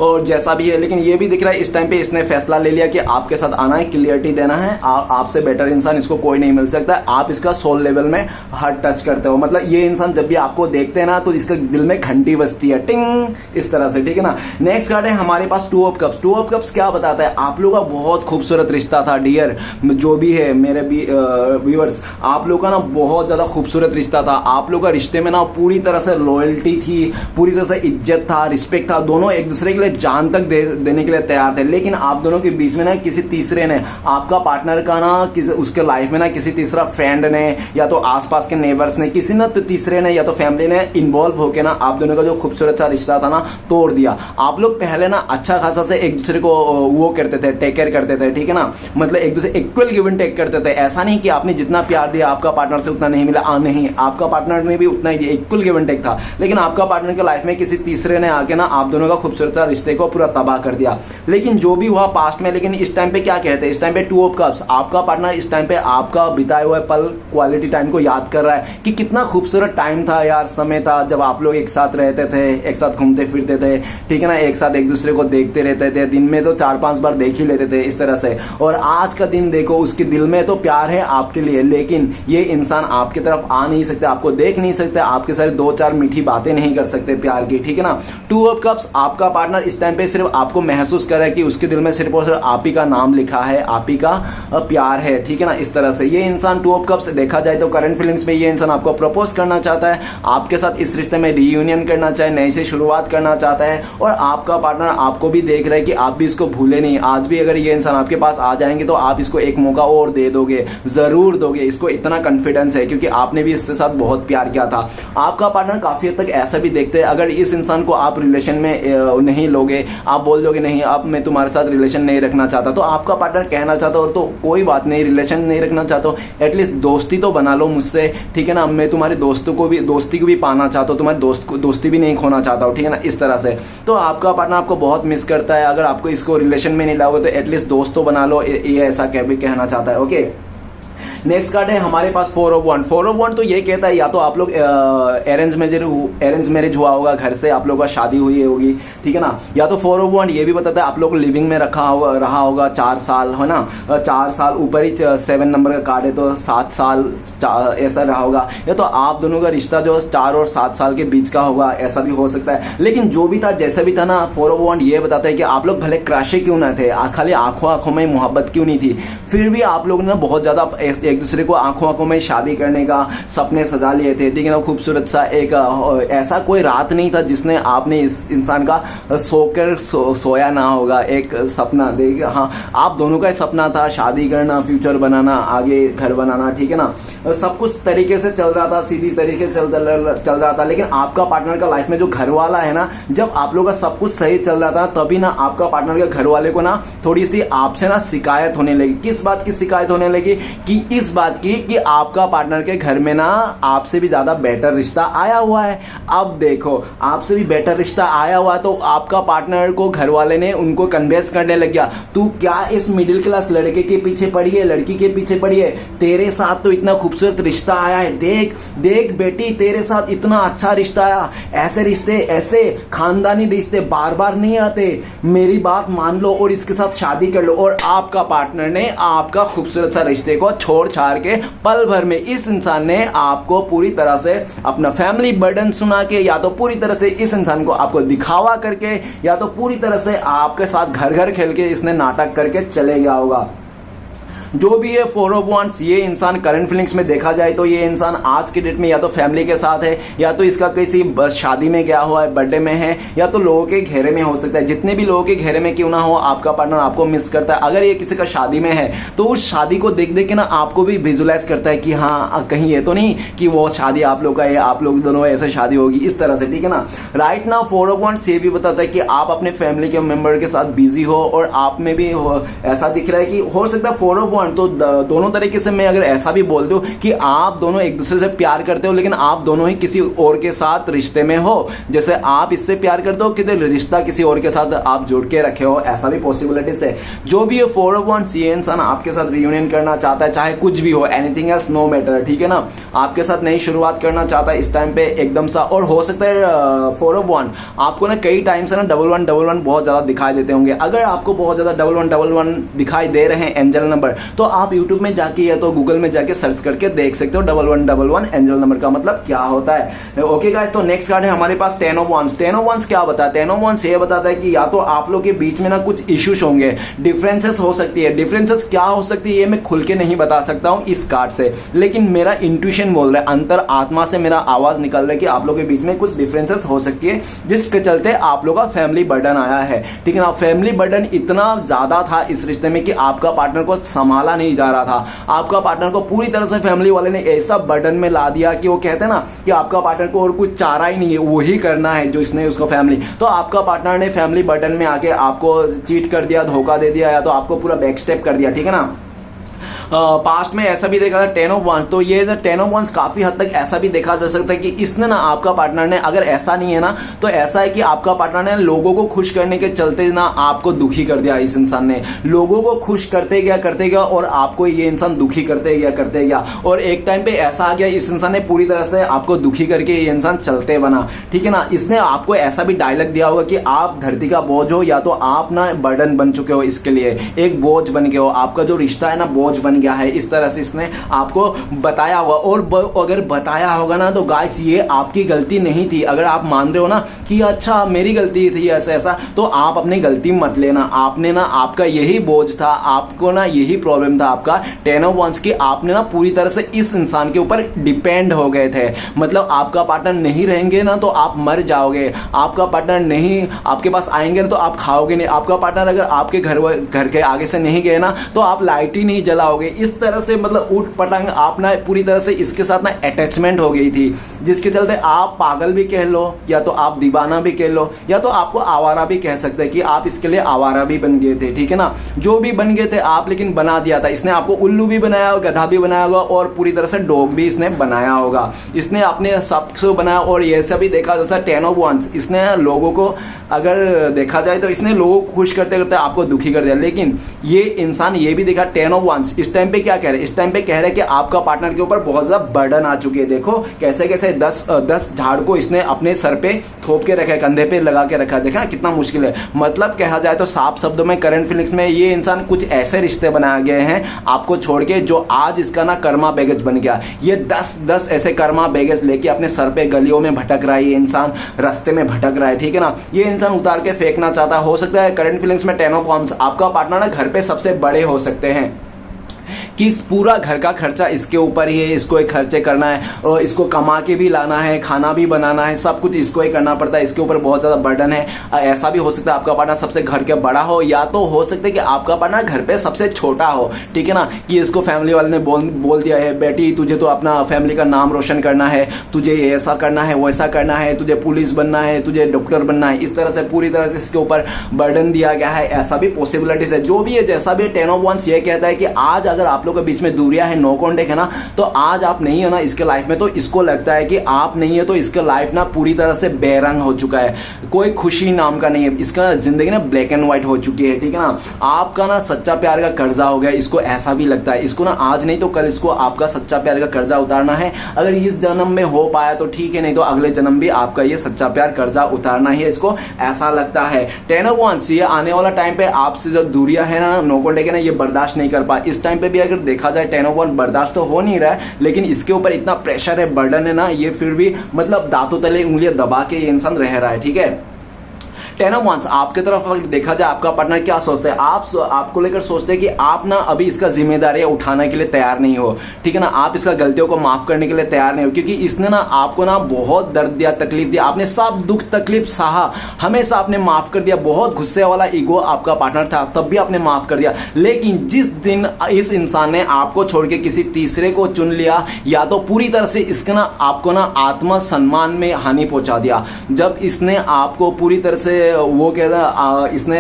और जैसा भी है। लेकिन ये भी दिख रहा है इस टाइम पे इसने फैसला ले लिया कि आपके साथ आना है, क्लियरिटी देना है, आपसे बेटर इंसान इसको कोई नहीं मिल सकता। आप इसका सोल लेवल में हार्ट टच करते हो, मतलब ये इंसान जब भी आपको देखते हैं ना तो इसके दिल में घंटी बजती है, टिंग, इस तरह से, ठीक है ना। नेक्स्ट कार्ड है हमारे पास two of cups. Two of cups क्या बताता है, आप लोगों का बहुत खूबसूरत रिश्ता था डियर, जो भी है मेरे व्यूअर्स, आप लोगों का ना बहुत ज्यादा खूबसूरत रिश्ता था। आप लोगों का रिश्ते में ना पूरी तरह से लॉयल्टी थी, पूरी तरह से इज्जत था, रिस्पेक्ट था, दोनों एक दूसरे के लिए जान तक देने के लिए तैयार थे। लेकिन आप दोनों के बीच में ना किसी तीसरे ने, आपका पार्टनर का ना उसके लाइफ में ना किसी तीसरा फ्रेंड ने या तो आसपास के नेबर्स ने, किसी ना तो तीसरे ने या तो फैमिली ने इन्वॉल्व होकर ना आप दोनों का जो खूबसूरत सा रिश्ता था ना तोड़ दिया। आप लोग पहले ना अच्छा खासा से एक दूसरे को वो करते थे, टेक केयर करते थे, ठीक है ना, मतलब एक दूसरे इक्वल गिव एंड टेक करते थे। ऐसा नहीं कि आपने जितना प्यार दिया आपका पार्टनर से उतना नहीं मिला, नहीं, आपका पार्टनर ने भी उतना ही दिया, इक्वल गिव एंड टेक था। लेकिन आपका पार्टनर के लाइफ में किसी तीसरे ने आके ना आप दोनों का खूबसूरत सा रिश्ते को पूरा तबाह कर दिया। लेकिन जो भी हुआ पास्ट में, लेकिन इस टाइम पे क्या कहते हैं, इस टाइम पे टू ऑफ कप्स, आपका पार्टनर इस टाइम पे आपका बिताए हुए पल, क्वालिटी टाइम को याद कर रहा है कि कितना खूबसूरत टाइम था यार, समय था जब आप लोग एक साथ रहते थे, एक साथ घूमते फिरते थे, ठीक है ना, एक साथ एक दूसरे को देखते रहते थे, दिन में तो 4-5 बार देख ही लेते थे, इस तरह से। और आज का दिन देखो, उसके दिल में तो प्यार है आपके लिए, लेकिन ये इंसान आपकी तरफ आ नहीं सकता, आपको देख नहीं सकता, आपके साथ 2-4 मीठी बातें नहीं कर सकते प्यार की, ठीक है ना। टू ऑफ कप्स, आपका पार्टनर इस टाइम पे सिर्फ आपको महसूस कर रहा है कि उसके दिल में सिर्फ और सिर्फ आप ही का नाम लिखा है, आप ही का प्यार है, ठीक है ना, इस तरह से। ये इंसान टू ऑफ कप्स देखा जाए तो करंट फीलिंग्स में ये इंसान आपको प्रपोज करना चाहता है, आपके साथ इस रिश्ते में रीयूनियन करना चाहे, नई से शुरुआत करना चाहता है। और आपका पार्टनर आपको भी देख रहा है कि आप भी इसको भूले नहीं, आज भी अगर ये इंसान आपके पास आ जाएंगे तो आप इसको एक मौका और दे दोगे, जरूर दोगे, इसको इतना कॉन्फिडेंस है क्योंकि आपने भी इसके साथ बहुत प्यार किया था। आपका पार्टनर काफी हद तक ऐसा भी देखते हैं, अगर इस इंसान को आप रिलेशन में नहीं लोगे, आप बोल दोगे नहीं अब मैं तुम्हारे साथ रिलेशन नहीं रखना चाहता, तो आपका पार्टनर कहना चाहता और तो कोई बात नहीं, रिलेशन नहीं रखना चाहता, एटलीस्ट दोस्ती तो बना लो मुझसे, ठीक है ना, मैं तुम्हारे दोस्तों को भी, दोस्ती को भी पाना चाहता हूँ, तुम्हारे दोस्ती भी नहीं खोना चाहता हूँ, ठीक है ना, इस तरह से। तो आपका पार्टनर आपको बहुत मिस करता है, अगर आपको इसको रिलेशन में नहीं लाओगे तो एटलीस्ट दोस्त तो बना लो, ये ऐसा कहना चाहता है। ओके, नेक्स्ट कार्ड है हमारे पास 4 of Wands। 4 of Wands तो ये कहता है या तो आप लोग अरेंज मैरिज हुआ होगा, घर से आप लोगों का शादी हुई होगी, ठीक है ना, या तो 4 of Wands ये भी बताता है आप लोग लिविंग में रहा होगा 4 साल, है ना, 4 साल, ऊपर ही 7 नंबर का कार्ड है तो 7 साल ऐसा रहा होगा, या तो आप दोनों का रिश्ता जो 4 और 7 साल के बीच का होगा, ऐसा भी हो सकता है। लेकिन जो भी था, जैसा भी था ना, 4 of Wands ये बताता है कि आप लोग भले क्रश क्यों ना थे, खाली आंखों में मोहब्बत क्यों नहीं थी, फिर भी आप लोग ने बहुत ज्यादा एक दूसरे को आंखों में शादी करने का सपने सजा लिए थे, ठीक है ना, खूबसूरत सा एक ऐसा कोई रात नहीं था जिसने आपने इस इंसान का सोकर सोया ना होगा, एक सपना देख, हाँ आप दोनों का सपना था शादी करना, फ्यूचर बनाना, आगे घर बनाना, ठीक है ना, सब कुछ तरीके से चल रहा था, सीधी तरीके से चल रहा था। लेकिन आपका पार्टनर का लाइफ में जो घर वाला है ना, जब आप लोग का सब कुछ सही चल रहा था तभी ना आपका पार्टनर के घर वाले को ना थोड़ी सी आपसे ना शिकायत होने लगी। किस बात की शिकायत होने लगी कि इस बात की कि आपका पार्टनर के घर में ना आपसे भी ज्यादा बेटर रिश्ता आया हुआ है। अब देखो, आपसे भी बेटर रिश्ता आया हुआ तो आपका पार्टनर को घर वाले ने उनको कन्वेंस करने लग गया, तू क्या इस मिडिल क्लास लड़के के पीछे पड़ी है, लड़की के पीछे पड़ी है, तेरे साथ तो इतना खूबसूरत रिश्ता आया है, देख देख बेटी तेरे साथ इतना अच्छा रिश्ता आया, ऐसे रिश्ते, ऐसे खानदानी रिश्ते बार बार नहीं आते, मेरी बात मान लो और इसके साथ शादी कर लो। और आपका पार्टनर ने आपका खूबसूरत सा रिश्ते को छोड़ छाड़ के पल भर में इस इंसान ने आपको पूरी तरह से अपना फैमिली बर्डन सुना के, या तो पूरी तरह से इस इंसान को आपको दिखावा करके, या तो पूरी तरह से आपके साथ घर घर खेल के इसने नाटक करके चले गया होगा। जो भी है 4 ऑफ वांड्स, ये इंसान करंट फीलिंग्स में देखा जाए तो ये इंसान आज के डेट में या तो फैमिली के साथ है, या तो इसका किसी शादी में गया हुआ है, बर्थडे में है, या तो लोगों के घेरे में हो सकता है। जितने भी लोगों के घेरे में क्यों ना हो, आपका पार्टनर आपको मिस करता है। अगर ये किसी का शादी में है तो उस शादी को देख देख के ना आपको भी विजुलाइज करता है कि हाँ कहीं ये तो नहीं कि वो शादी आप लोग का है, आप लोग दोनों ऐसे शादी होगी, इस तरह से, ठीक है ना। राइट नाउ 4 ऑफ वांड्स ये भी बताता है कि आप अपने फैमिली के मेंबर के साथ बिजी हो, और आप में भी ऐसा दिख रहा है कि हो सकता है 4 ऑफ वांड तो दोनों तरीके से मैं अगर ऐसा भी बोल दूं कि आप दोनों एक दूसरे से प्यार करते हो, लेकिन आप दोनों ही किसी और के साथ रिश्ते में हो। जैसे आप इससे प्यार करते हो कि रिश्ता किसी और के साथ आप जोड़ के रखे हो, ऐसा भी पॉसिबिलिटीज है। जो भी है 4 ऑफ वांड्स, ये इंसान आपके साथ रियूनियन करना चाहता है, चाहे कुछ भी हो, एनीथिंग एल्स नो मैटर, ठीक है ना। आपके साथ नई शुरुआत करना चाहता है इस टाइम पे एकदम सा। और हो सकता है 4 ऑफ वांड आपको ना कई टाइम से ना 1111 बहुत ज्यादा दिखाई देते होंगे। अगर आपको बहुत ज्यादा 1111 दिखाई दे रहे हैं एंजल नंबर, तो आप यूट्यूब में जाके या तो गूगल में जाके सर्च करके देख सकते हो 1111 एंजल नंबर का मतलब क्या होता है। ओके गाइस, तो नेक्स्ट कार्ड है हमारे पास 10 ऑफ वांड्स। 10 ऑफ वांड्स क्या बताता है? 10 ऑफ वांड्स ये बताता है कि या तो आप लोग के बीच में ना कुछ इश्यूज होंगे, डिफरेंसेस हो सकती है। डिफरेंसेस क्या हो सकती है ये मैं खुल के नहीं बता सकता हूं इस कार्ड से, लेकिन मेरा इंट्यूशन बोल रहा है, अंतर आत्मा से मेरा आवाज निकल रहा है कि आप लोग के बीच में कुछ डिफरेंसेस हो सकती है, जिसके चलते आप लोग का फैमिली बर्डन आया है, ठीक है ना। फैमिली बर्डन इतना ज्यादा था इस रिश्ते में कि आपका पार्टनर को संभाला नहीं जा रहा था। आपका पार्टनर को पूरी तरह से फैमिली वाले ने ऐसा बर्डन में ला दिया कि वो कहते हैं ना कि आपका पार्टनर को और कुछ चारा ही नहीं है, वही करना है जो इसने उसको फैमिली। तो आपका पार्टनर ने फैमिली बर्डन में आके आपको चीट कर दिया, धोखा दे दिया, या तो आपको पूरा बैक स्टेप कर दिया, ठीक है ना। पास्ट में ऐसा भी देखा था 10 ऑफ वांड्स। तो ये 10 ऑफ वांड्स काफी हद तक ऐसा भी देखा जा सकता है कि इसने ना आपका पार्टनर ने, अगर ऐसा नहीं है ना तो ऐसा है कि आपका पार्टनर ने लोगों को खुश करने के चलते ना आपको दुखी कर दिया। इस इंसान ने लोगों को खुश करते गया और आपको ये इंसान दुखी करते गया और एक टाइम पे ऐसा आ गया इस इंसान ने पूरी तरह से आपको दुखी करके ये इंसान चलते बना, ठीक है ना। इसने आपको ऐसा भी डायलॉग दिया होगा कि आप धरती का बोझ हो, या तो आप ना बर्डन बन चुके हो, इसके लिए एक बोझ बन गए हो, आपका जो रिश्ता है ना बोझ बन गया है। इस तरह से इसने आपको बताया होगा, और अगर बताया होगा ना तो गाइस ये आपकी गलती नहीं थी। अगर आप मान रहे हो ना कि अच्छा मेरी गलती थी ऐसा, तो आप अपनी गलती मत लेना। आपने ना, आपका यही बोझ था, आपको ना यही प्रॉब्लम था आपका 10 ऑफ वांड्स की। आपने ना पूरी तरह से इस इंसान के ऊपर डिपेंड हो गए थे। मतलब आपका पार्टनर नहीं रहेंगे ना तो आप मर जाओगे, आपका पार्टनर नहीं आपके पास आएंगे ना तो आप खाओगे नहीं, आपका पार्टनर अगर आपके घर के आगे से नहीं गए ना तो आप लाइट ही नहीं जलाओगे। इस तरह से मतलब उठ पटांग आप ना पूरी तरह से इसके साथ ना अटैचमेंट हो गई थी, जिसके चलते आप पागल भी कह लो, या तो आप दीवाना भी कह लो, या तो आपको आवारा भी कह सकते हैं कि आप इसके लिए आवारा भी बन गए थे, ठीक है ना। जो भी बन गए थे आप, लेकिन बना दिया था इसने। आपको उल्लू भी बनाया होगा, गधा भी बनाया होगा, और पूरी तरह से डॉग भी इसने बनाया होगा। इसने अपने सबसे बनाया। और ये सब भी देखा जैसा 10 ऑफ वांड्स, इसने लोगों को अगर देखा जाए तो इसने लोगों को खुश करते करते आपको दुखी कर दिया। लेकिन ये इंसान ये भी देखा 10 ऑफ वांड्स इस टाइम पे क्या कह रहे हैं, इस टाइम पे कह रहे हैं कि आपका पार्टनर के ऊपर बहुत ज्यादा बर्डन आ चुकी है। देखो कैसे कैसे 10 झाड़ को इसने अपने सर पे थोप के रखा है, कंधे पे लगा के रखा है। देखा कितना मुश्किल है। मतलब कहा जाए तो साफ शब्दों में करंट फीलिंग्स में ये इंसान कुछ ऐसे रिश्ते बनाए गए हैं आपको छोड़ के, जो आज इसका ना कर्मा बैगेज बन गया। ये 10 ऐसे कर्मा बैगेज लेके अपने सर पे गलियों में भटक रहा है, ये इंसान रास्ते में भटक रहा है, ठीक है ना। ये इंसान उतार के फेंकना चाहता है। हो सकता है करंट फीलिंग्स में 10 ऑफ वांड्स आपका पार्टनर ना घर पे सबसे बड़े हो सकते हैं कि इस पूरा घर का खर्चा इसके ऊपर ही है, इसको एक खर्चे करना है और इसको कमा के भी लाना है, खाना भी बनाना है, सब कुछ इसको ही करना पड़ता है। इसके ऊपर बहुत ज्यादा बर्डन है। ऐसा भी हो सकता है आपका पार्टनर सबसे घर के बड़ा हो, या तो हो सकता है कि आपका पार्टनर घर पे सबसे छोटा हो, ठीक है ना। कि इसको फैमिली वाले ने बोल दिया है बेटी तुझे तो अपना फैमिली का नाम रोशन करना है, तुझे ऐसा करना है, वैसा करना है, तुझे पुलिस बनना है, तुझे डॉक्टर बनना है। इस तरह से पूरी तरह से इसके ऊपर बर्डन दिया गया है। ऐसा भी पॉसिबिलिटीज है। जो भी है, जैसा भी 10 ऑफ वांड्स ये कहता है कि आज अगर आप लोग के बीच में दूरियां है, नो कॉन्टेक्ट है ना, तो आज आप नहीं है ना इसके लाइफ में, तो इसको लगता है कि आप नहीं है तो इसका लाइफ ना पूरी तरह से बेरंग हो चुका है, कोई खुशी नाम का नहीं है, इसका जिंदगी ना ब्लैक एंड व्हाइट हो चुकी है, ठीक है ना। आपका ना सच्चा प्यार का कर्जा हो गया, इसको ऐसा भी लगता है। इसको ना आज नहीं तो कल इसको आपका सच्चा प्यार का कर्जा उतारना है। अगर इस जन्म में हो पाया तो ठीक है, नहीं तो अगले जन्म भी आपका ये सच्चा प्यार कर्जा उतारना ही है, इसको ऐसा लगता है। 10 ऑफ वांड्स ये आने वाला टाइम पे आपसे जो दूरियां है ना, नो कॉन्टेक्ट है ना, ये बर्दाश्त नहीं कर पाए। इस टाइम पे भी अगर देखा जाए 10 ऑफ वांड्स बर्दाश्त तो हो नहीं रहा है, लेकिन इसके ऊपर इतना प्रेशर है, बर्डन है ना, ये फिर भी मतलब दांतों तले उंगलियां दबा के ये इंसान रह रहा है, ठीक है। 10 ऑफ वांस, आपके तरफ अगर देखा जाए आपका पार्टनर क्या सोचता है, आपको लेकर सोचते हैं कि आप ना अभी इसका जिम्मेदारी उठाने के लिए तैयार नहीं हो, ठीक है ना, आप इसका गलतियों को माफ करने के लिए तैयार नहीं हो, क्योंकि इसने ना आपको ना बहुत दर्द दिया, तकलीफ दिया, आपने सब दुख तकलीफ सहा, हमेशा आपने माफ कर दिया, बहुत गुस्से वाला ईगो आपका पार्टनर था, तब भी आपने माफ कर दिया। लेकिन जिस दिन इस इंसान ने आपको छोड़ के किसी तीसरे को चुन लिया, या तो पूरी तरह से इसके ना आपको ना आत्म सम्मान में हानि पहुंचा दिया। जब इसने आपको पूरी तरह से वो कहता इसने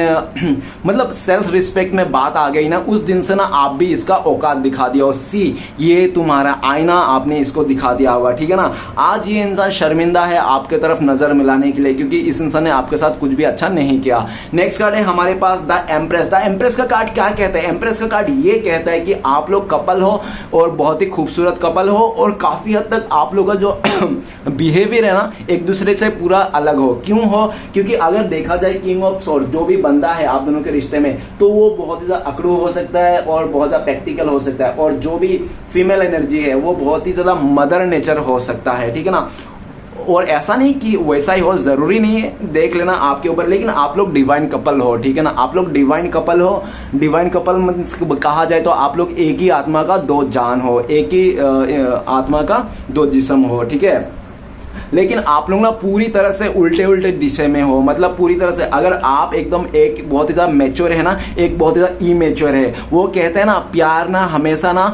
मतलब सेल्फ रिस्पेक्ट में बात आ गई ना, उस दिन से ना आप भी इसका औकात दिखा दिया, और सी ये तुम्हारा आईना आपने इसको दिखा दिया होगा, ठीक है ना। आज ये इंसान शर्मिंदा है आपके तरफ नजर मिलाने के लिए, क्योंकि इस इंसान ने आपके साथ कुछ भी अच्छा नहीं किया। नेक्स्ट कार्ड है हमारे पास द एम्प्रेस। द एम्प्रेस का कार्ड क्या कहता है? एम्प्रेस का कार्ड ये कहता है कि आप लोग कपल हो और बहुत ही खूबसूरत कपल हो, और काफी हद तक आप लोग का जो बिहेवियर है ना एक दूसरे से पूरा अलग हो। क्यों हो? क्योंकि अगर देखा जाए किंग ऑफ सोर्ड जो भी बंदा है आप दोनों के रिश्ते में, तो वो बहुत ही ज्यादा अकड़ू हो सकता है और बहुत ज्यादा प्रैक्टिकल हो सकता है, और जो भी फीमेल एनर्जी है वो बहुत ही ज्यादा मदर नेचर हो सकता है, ठीक है ना। और ऐसा नहीं कि वैसा ही हो, जरूरी नहीं है, देख लेना आपके ऊपर, लेकिन आप लोग डिवाइन कपल हो, ठीक है ना, आप लोग डिवाइन कपल हो। डिवाइन कपल कहा जाए तो आप लोग एक ही आत्मा का दो जान हो, एक ही आत्मा का दो जिस्म हो, ठीक है। लेकिन आप लोग ना पूरी तरह से उल्टे उल्टे दिशा में हो, मतलब पूरी तरह से, अगर आप एकदम एक बहुत ही ज्यादा मैच्योर है ना, एक बहुत ही ज्यादा इमेच्योर है। वो कहते हैं ना प्यार ना हमेशा ना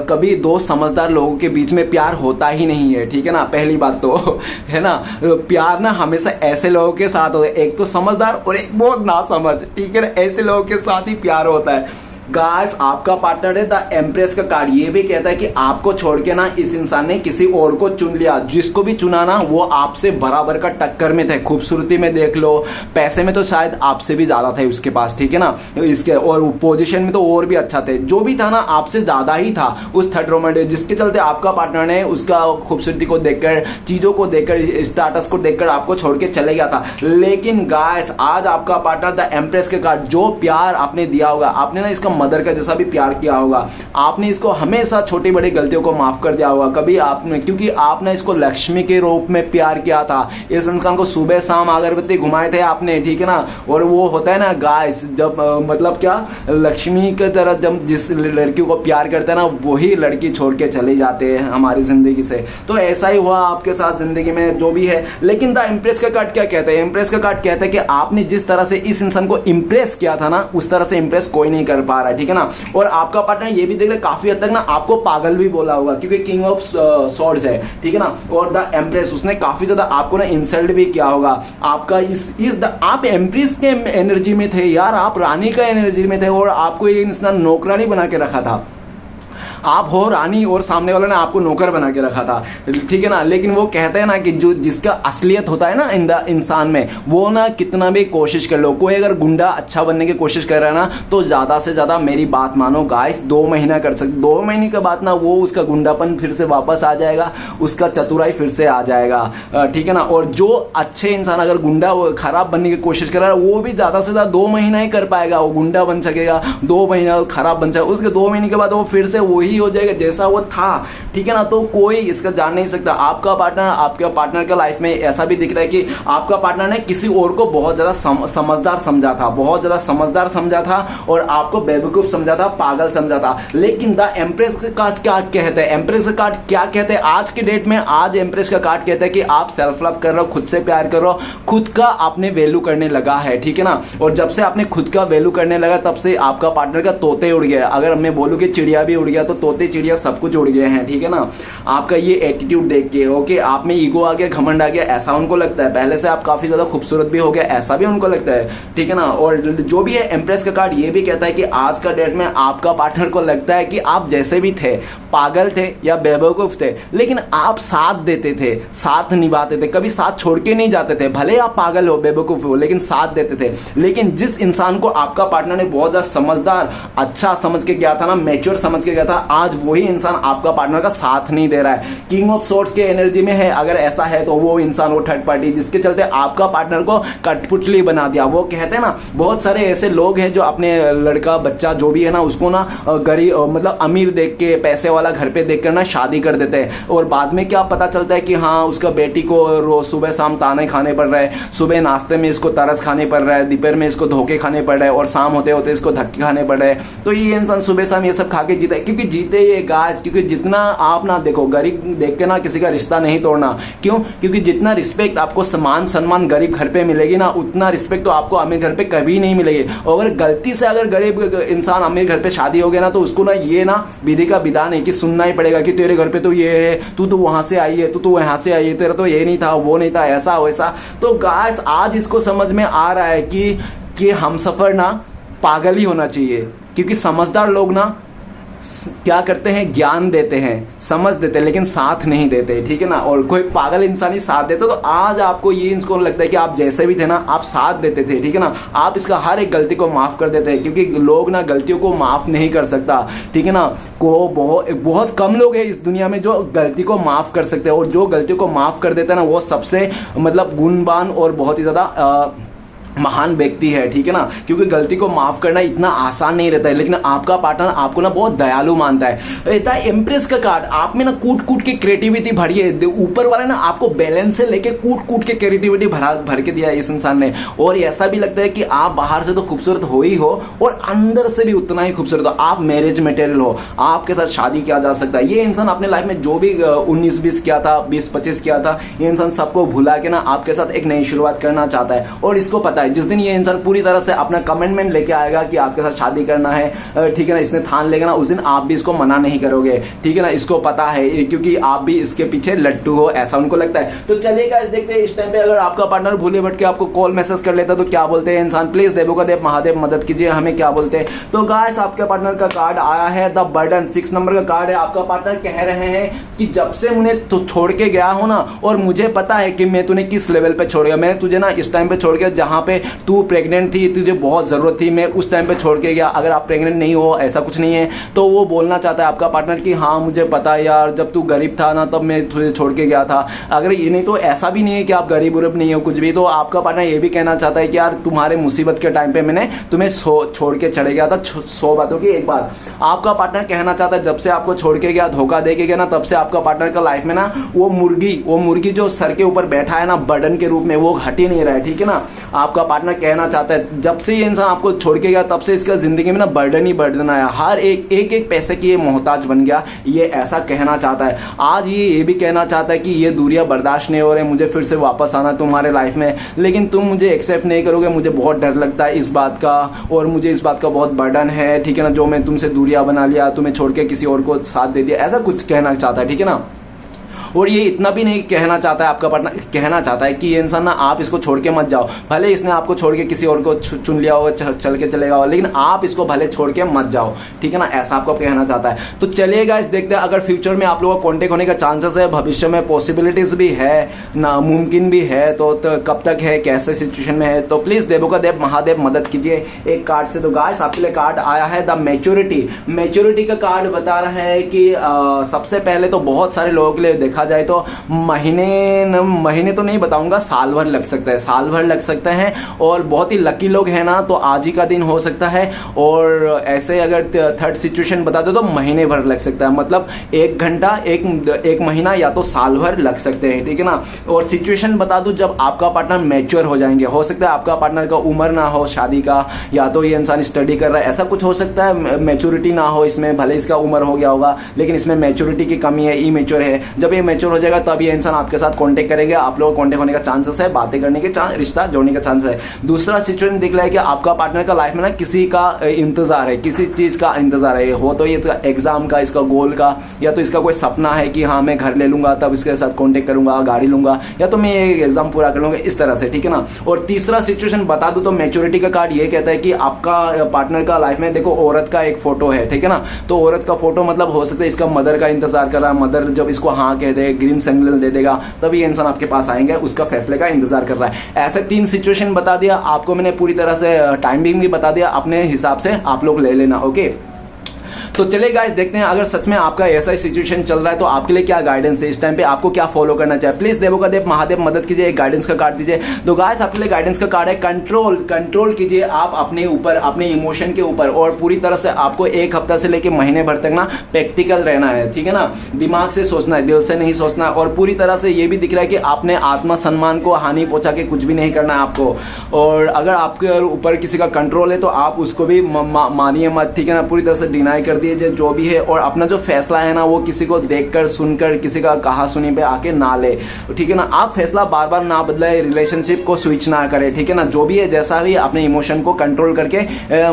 कभी दो समझदार लोगों के बीच में प्यार होता ही नहीं है, ठीक है ना, पहली बात तो है ना। प्यार ना हमेशा ऐसे लोगों के साथ होता है, एक तो समझदार और एक बहुत नासमझ, ठीक है ना, ऐसे लोगों के साथ ही प्यार होता है। गाइस आपका पार्टनर है द एम्प्रेस का कार्ड ये भी कहता है कि आपको छोड़ के ना इस इंसान ने किसी और को चुन लिया, जिसको भी चुना ना वो आपसे बराबर का टक्कर में थे, खूबसूरती में देख लो, पैसे में तो शायद आपसे भी ज्यादा थे उसके पास, ठीक है ना, इसके और पोजीशन में तो और भी अच्छा थे, जो भी था ना आपसे ज्यादा ही था उस थर्ड रोमांस, जिसके चलते आपका पार्टनर ने उसका खूबसूरती को देखकर, चीजों को देखकर, स्टेटस को देखकर आपको छोड़ के चले गया था। लेकिन गाइस आज आपका पार्टनर द एम्प्रेस के कार्ड, जो प्यार आपने दिया होगा, आपने ना इसका मदर का जैसा भी प्यार किया होगा, आपने इसको हमेशा छोटी बड़ी गलतियों को माफ कर दिया होगा, कभी आपने, क्योंकि आपने इसको लक्ष्मी के रूप में प्यार किया था, इस इंसान को सुबह शाम अगरबत्ती घुमाए थे आपने, ठीक है ना। और वो होता है ना गाइस, जब मतलब क्या लक्ष्मी की तरह जब जिस लड़की को प्यार करते हैं ना वही लड़की छोड़ के चले जाते हैं हमारी जिंदगी से, तो ऐसा ही हुआ आपके साथ जिंदगी में जो भी है। लेकिन द इम्प्रेस का कार्ड क्या कहता है? इम्प्रेस का कार्ड कहता है कि आपने जिस तरह से इस इंसान को इम्प्रेस किया था ना उस तरह से इम्प्रेस कोई नहीं कर पा रहा है, ठीक है ना। और आपका पार्टनर ये भी देख रहे काफी हद तक ना आपको पागल भी बोला होगा, क्योंकि किंग ऑफ सॉर्ड्स है, ठीक है ना, और द एम्प्रेस उसने काफी ज्यादा आपको ना इंसल्ट भी किया होगा। आपका आप एम्प्रेस के एनर्जी में थे यार, आप रानी का एनर्जी में थे, और आपको ये इंसान नौकरानी बना के रखा था, आप हो रानी और सामने वाले ने आपको नौकर बना के रखा था, ठीक है ना। लेकिन वो कहते हैं ना कि जो जिसका असलियत होता है ना इंसान में, वो ना कितना भी कोशिश कर लो, कोई अगर गुंडा अच्छा बनने की कोशिश कर रहा है ना तो ज्यादा से ज्यादा मेरी बात मानो गाइस 2 महीना कर सकते, 2 महीने के बाद ना वो उसका गुंडापन फिर से वापस आ जाएगा, उसका चतुराई फिर से आ जाएगा, ठीक है ना। और जो अच्छे इंसान अगर गुंडा खराब बनने की कोशिश कर रहा है वो भी ज्यादा से ज्यादा 2 महीना ही कर पाएगा, वो गुंडा बन सकेगा, 2 महीना खराब बन सकेगा, उसके 2 महीने के बाद वो फिर से वही हो जाएगा जैसा वो था, ठीक है ना। तो कोई इसका जान नहीं सकता। आपका पार्टनर का लाइफ में ऐसा भी दिख रहा है कि आपका पार्टनर ने किसी और को बहुत ज्यादा समझदार समझा था, बहुत ज्यादा समझदार समझा था, और आपको बेवकूफ समझा था, पागल समझा था। लेकिन द एम्प्रेस का कार्ड क्या कहते हैं? एम्प्रेस का कार्ड क्या कहते हैं आज के डेट में? आज एम्प्रेस का कार्ड कहता है कि आप सेल्फ लव कर रहे हो, खुद से प्यार कर रहे हो, खुद का आपने वैल्यू करने लगा है, ठीक है ना। और जब से आपने खुद का वैल्यू करने लगा तब से आपका पार्टनर का तोते उड़ गया। अगर मैं बोलूं कि चिड़िया भी उड़ गया तो तोते चिड़िया सब कुछ उड़ गए हैं, ठीक है ना। आपका ये एटीट्यूड देख के ओके आप में ईगो आ गया, घमंड आ गया, ऐसा उनको लगता है। पहले से आप काफी ज्यादा खूबसूरत भी हो गए, ऐसा भी उनको लगता है, ठीक है ना। और जो भी है एम्प्रेस का कार्ड ये भी कहता है कि आज का डेट में आपका पार्टनर को लगता है कि आप जैसे भी थे, पागल थे या बेवकूफ थे, लेकिन आप साथ देते थे, साथ निभाते थे, कभी साथ छोड़ के नहीं जाते थे। भले आप पागल हो, बेवकूफ हो, लेकिन साथ देते थे। लेकिन जिस इंसान को आपका पार्टनर ने बहुत ज्यादा समझदार, अच्छा समझ के गया था ना, मैच्योर समझ के गया था, आज वही इंसान आपका पार्टनर का साथ नहीं दे रहा है, किंग ऑफ सोर्ड्स के एनर्जी में है। अगर ऐसा है तो वो इंसान, वो थर्ड पार्टी जिसके चलते आपका पार्टनर को कठपुतली बना दिया। वो कहते हैं ना, बहुत सारे ऐसे लोग हैं जो अपने लड़का बच्चा जो भी है ना उसको ना गरीब मतलब अमीर देख के, पैसे वाला घर पे देख कर ना शादी कर देते हैं, और बाद में क्या पता चलता है कि हाँ उसका बेटी को रोज सुबह शाम ताने खाने पड़ रहे हैं, सुबह नाश्ते में इसको तरस खाने पड़ रहा है, दोपहर में इसको धोखे खाने पड़ रहे हैं, और शाम होते होते इसको धक्के खाने पड़ रहे हैं। तो ये इंसान सुबह शाम ये सब खा के जीता है, क्योंकि जीते ये गाइस, क्योंकि जितना आप ना देखो, गरीब देख के ना किसी का रिश्ता नहीं तोड़ना। क्यों? क्योंकि जितना रिस्पेक्ट आपको मान सम्मान गरीब घर पे मिलेगी ना, उतना रिस्पेक्ट तो आपको अमीर घर पे कभी नहीं मिलेगी। और अगर गलती से अगर गरीब इंसान अमीर घर पे शादी हो गया ना, तो उसको ना ये ना विधि का विधान है कि सुनना ही पड़ेगा कि तेरे घर पे तो ये है, तू तो वहां से आई है, तू तो वहां से आई है, तेरा तो ये नहीं था, वो नहीं था, ऐसा वैसा। तो गाइस आज इसको समझ में आ रहा है कि हम सफर ना पागल ही होना चाहिए, क्योंकि समझदार लोग ना क्या करते हैं, ज्ञान देते हैं, समझ देते हैं, लेकिन साथ नहीं देते, ठीक है ना। और कोई पागल इंसान ही साथ देते, तो आज आपको ये इनको लगता है कि आप जैसे भी थे ना, आप साथ देते थे, ठीक है ना। आप इसका हर एक गलती को माफ कर देते हैं, क्योंकि लोग ना गलतियों को माफ नहीं कर सकता, ठीक है ना। को बहुत कम लोग हैं इस दुनिया में जो गलती को माफ कर सकते हैं, और जो गलतियों को माफ कर देता है ना, वो सबसे मतलब गुणवान और बहुत ही ज्यादा महान व्यक्ति है, ठीक है ना। क्योंकि गलती को माफ करना इतना आसान नहीं रहता है, लेकिन आपका पार्टनर आपको ना बहुत दयालु मानता है। रहता है एम्प्रेस का कार्ड, आप में ना कूट कूट के क्रिएटिविटी भरी है, ऊपर वाला ना आपको बैलेंस से लेके कूट कूट के क्रिएटिविटी भर के दिया है इस इंसान ने। और ऐसा भी लगता है कि आप बाहर से तो खूबसूरत हो ही हो, और अंदर से भी उतना ही खूबसूरत हो, आप मैरिज मटेरियल हो, आपके साथ शादी किया जा सकता है। ये इंसान अपने लाइफ में जो भी 19-20 किया था, 20-25 किया था, ये इंसान सबको भुला के ना आपके साथ एक नई शुरुआत करना चाहता है। और इसको पता है जिस दिन ये इंसान पूरी तरह से अपना कमिटमेंट लेके आएगा कि आपके साथ शादी करना है, ठीक है ना, इसने ठान लेगा ना, उस दिन आप भी इसको मना नहीं करोगे, ठीक है ना। इसको पता है, क्योंकि आप भी इसके पीछे लट्टू हो, ऐसा उनको लगता है। तो चलिए गाइस देखते हैं इस टाइम पे अगर आपका पार्टनर भूले भटके आपको कॉल मैसेज कर लेता तो क्या बोलते हैं इंसान। प्लीज देवों का देव महादेव मदद कीजिए, हमें क्या बोलते हैं। तो गाइस आपके पार्टनर का कार्ड आया है द बर्डन, 6 नंबर का कार्ड है। आपका पार्टनर कह रहे हैं कि जब से मुझे तो छोड़ के गया हो ना, और मुझे पता है कि मैं तुम्हें किस लेवल पे छोड़ गया, मैं तुझे ना इस टाइम पे छोड़ गया जहां पे तू प्रेग्नेंट थी, तुझे बहुत जरूरत थी, मैं उस टाइम पे छोड़ के गया। अगर आप प्रेग्नेंट नहीं हो, ऐसा कुछ नहीं है, तो वो बोलना चाहता है आपका पार्टनर कि हाँ मुझे पता है यार, जब तू गरीब था ना तब मैं तुझे छोड़ के गया था। अगर ये नहीं तो ऐसा भी नहीं है कि आप गरीब उरीब नहीं हो कुछ भी, तो आपका पार्टनर ये भी कहना चाहता है कि यार तुम्हारे मुसीबत के टाइम पे मैंने तुम्हें छोड़ के चले गया था। 100 बातों की एक बात आपका पार्टनर कहना चाहता है, जब से आपको छोड़ के गया, धोखा दे के गया ना, तब से आपका पार्टनर का लाइफ में ना वो मुर्गी जो सर के ऊपर बैठा है ना बर्डन के रूप में, वो हट ही नहीं रहा है, ठीक है ना। आपका पार्टनर कहना चाहता है जब से ये इंसान आपको छोड़ के गया तब से इसका जिंदगी में ना बर्डन ही बर्डन आया, हर एक पैसे की ये मोहताज बन गया, ये ऐसा कहना चाहता है। आज ये भी कहना चाहता है कि ये दूरियां बर्दाश्त नहीं हो रहे, मुझे फिर से वापस आना तुम्हारे लाइफ में, लेकिन तुम मुझे एक्सेप्ट नहीं करोगे, मुझे बहुत डर लगता है इस बात का, और मुझे इस बात का बहुत बर्डन है, ठीक है ना, जो मैं तुमसे दूरियां बना लिया, तुम्हें छोड़ के किसी और को साथ दे दिया, ऐसा कुछ कहना चाहता है, ठीक है ना। और ये इतना भी नहीं कहना चाहता है, आपका पार्टनर कहना चाहता है कि ये इंसान ना आप इसको छोड़ के मत जाओ, भले इसने आपको छोड़ के किसी और को चुन लिया हो, चल के चलेगा हो, लेकिन आप इसको भले छोड़ के मत जाओ, ठीक है ना, ऐसा आपको कहना चाहता है। तो चलिए गाइस देखते हैं अगर फ्यूचर में आप लोगों का कॉन्टेक्ट होने का चांसेस है, भविष्य में पॉसिबिलिटीज भी है ना, मुमकिन भी है, तो कब तक है, कैसे सिचुएशन में है, तो प्लीज देवों का देव महादेव मदद कीजिए एक कार्ड से। तो गाइस आपके लिए कार्ड आया है द मैच्योरिटी का कार्ड बता रहा है कि सबसे पहले तो बहुत सारे लोगों के लिए देखा जाए तो महीने तो नहीं बताऊंगा, साल भर लग सकता है, और बहुत ही लकी लोग हैं ना तो आज ही का दिन हो सकता है, और ऐसे अगर थर्ड सिचुएशन बता दो तो महीने भर लग सकता है, मतलब 1 घंटा, एक महीना या तो साल भर लग सकते हैं, ठीक है ना। और सिचुएशन बता दो जब आपका पार्टनर मैच्योर हो जाएंगे, हो सकता है आपका पार्टनर का उम्र ना हो शादी का, या तो ये इंसान स्टडी कर रहा है, ऐसा कुछ हो सकता है, मैच्योरिटी ना हो इसमें, भले इसका उम्र हो गया होगा लेकिन इसमें मैच्योरिटी की कमी है, इमेच्योर है। जब ये मैच्योर हो जाएगा तब ये इंसान आपके साथ कांटेक्ट करेगा, आप लोग कांटेक्ट होने का चांसेस है, बातें करने के चांस, रिश्ता जोड़ने का चांस है। दूसरा सिचुएशन दिख रहा है कि आपका पार्टनर का लाइफ में ना किसी का इंतजार है, किसी चीज का इंतजार है, हो तो ये एग्जाम का, इसका गोल का, या तो इसका कोई सपना है कि हाँ मैं घर ले लूंगा तब इसके साथ कांटेक्ट करूंगा, गाड़ी लूंगा, या तो मैं ये एग्जाम पूरा कर लूंगा, इस तरह से, ठीक है ना। और तीसरा सिचुएशन बता दूं तो मैच्योरिटी का कार्ड ये कहता है कि आपका पार्टनर का लाइफ में देखो औरत का एक फोटो है, ठीक है ना, तो औरत का फोटो मतलब हो सकता है इसका मदर का इंतजार कर रहा है, मदर जब इसको हाँ कह दे, ग्रीन सिग्नल दे देगा, तभी ये इंसान आपके पास आएंगे, उसका फैसले का इंतजार कर रहा है। ऐसे 3 सिचुएशन बता दिया आपको मैंने, पूरी तरह से टाइमिंग भी बता दिया, अपने हिसाब से आप लोग ले लेना, ओके। तो चलिए गाइस देखते हैं अगर सच में आपका ऐसा ही सिचुएशन चल रहा है तो आपके लिए क्या गाइडेंस है, इस टाइम पे आपको क्या फॉलो करना चाहिए। प्लीज देवों का देव महादेव मदद कीजिए, एक गाइडेंस का कार्ड दीजिए। तो गाइस आपके लिए गाइडेंस का कार्ड है कंट्रोल कीजिए आप अपने ऊपर, अपने इमोशन के ऊपर, और पूरी तरह से आपको एक हफ्ता से लेकर महीने भर तक ना प्रैक्टिकल रहना है, ठीक है ना। दिमाग से सोचना है, दिल से नहीं सोचना, और पूरी तरह से ये भी दिख रहा है कि आपने आत्मा सम्मान को हानि पहुंचा के कुछ भी नहीं करना है आपको। और अगर आपके ऊपर किसी का कंट्रोल है तो आप उसको भी मानिए मत, ठीक है ना। पूरी तरह से डिनाई कर दिए जो भी है, और अपना जो फैसला है ना वो किसी को देखकर सुनकर किसी का कहा सुनी पे आके ना ले, ठीक है ना। आप फैसला बार बार ना बदले, रिलेशनशिप को स्विच ना करें, ठीक है ना। जो भी है जैसा भी अपने इमोशन को कंट्रोल करके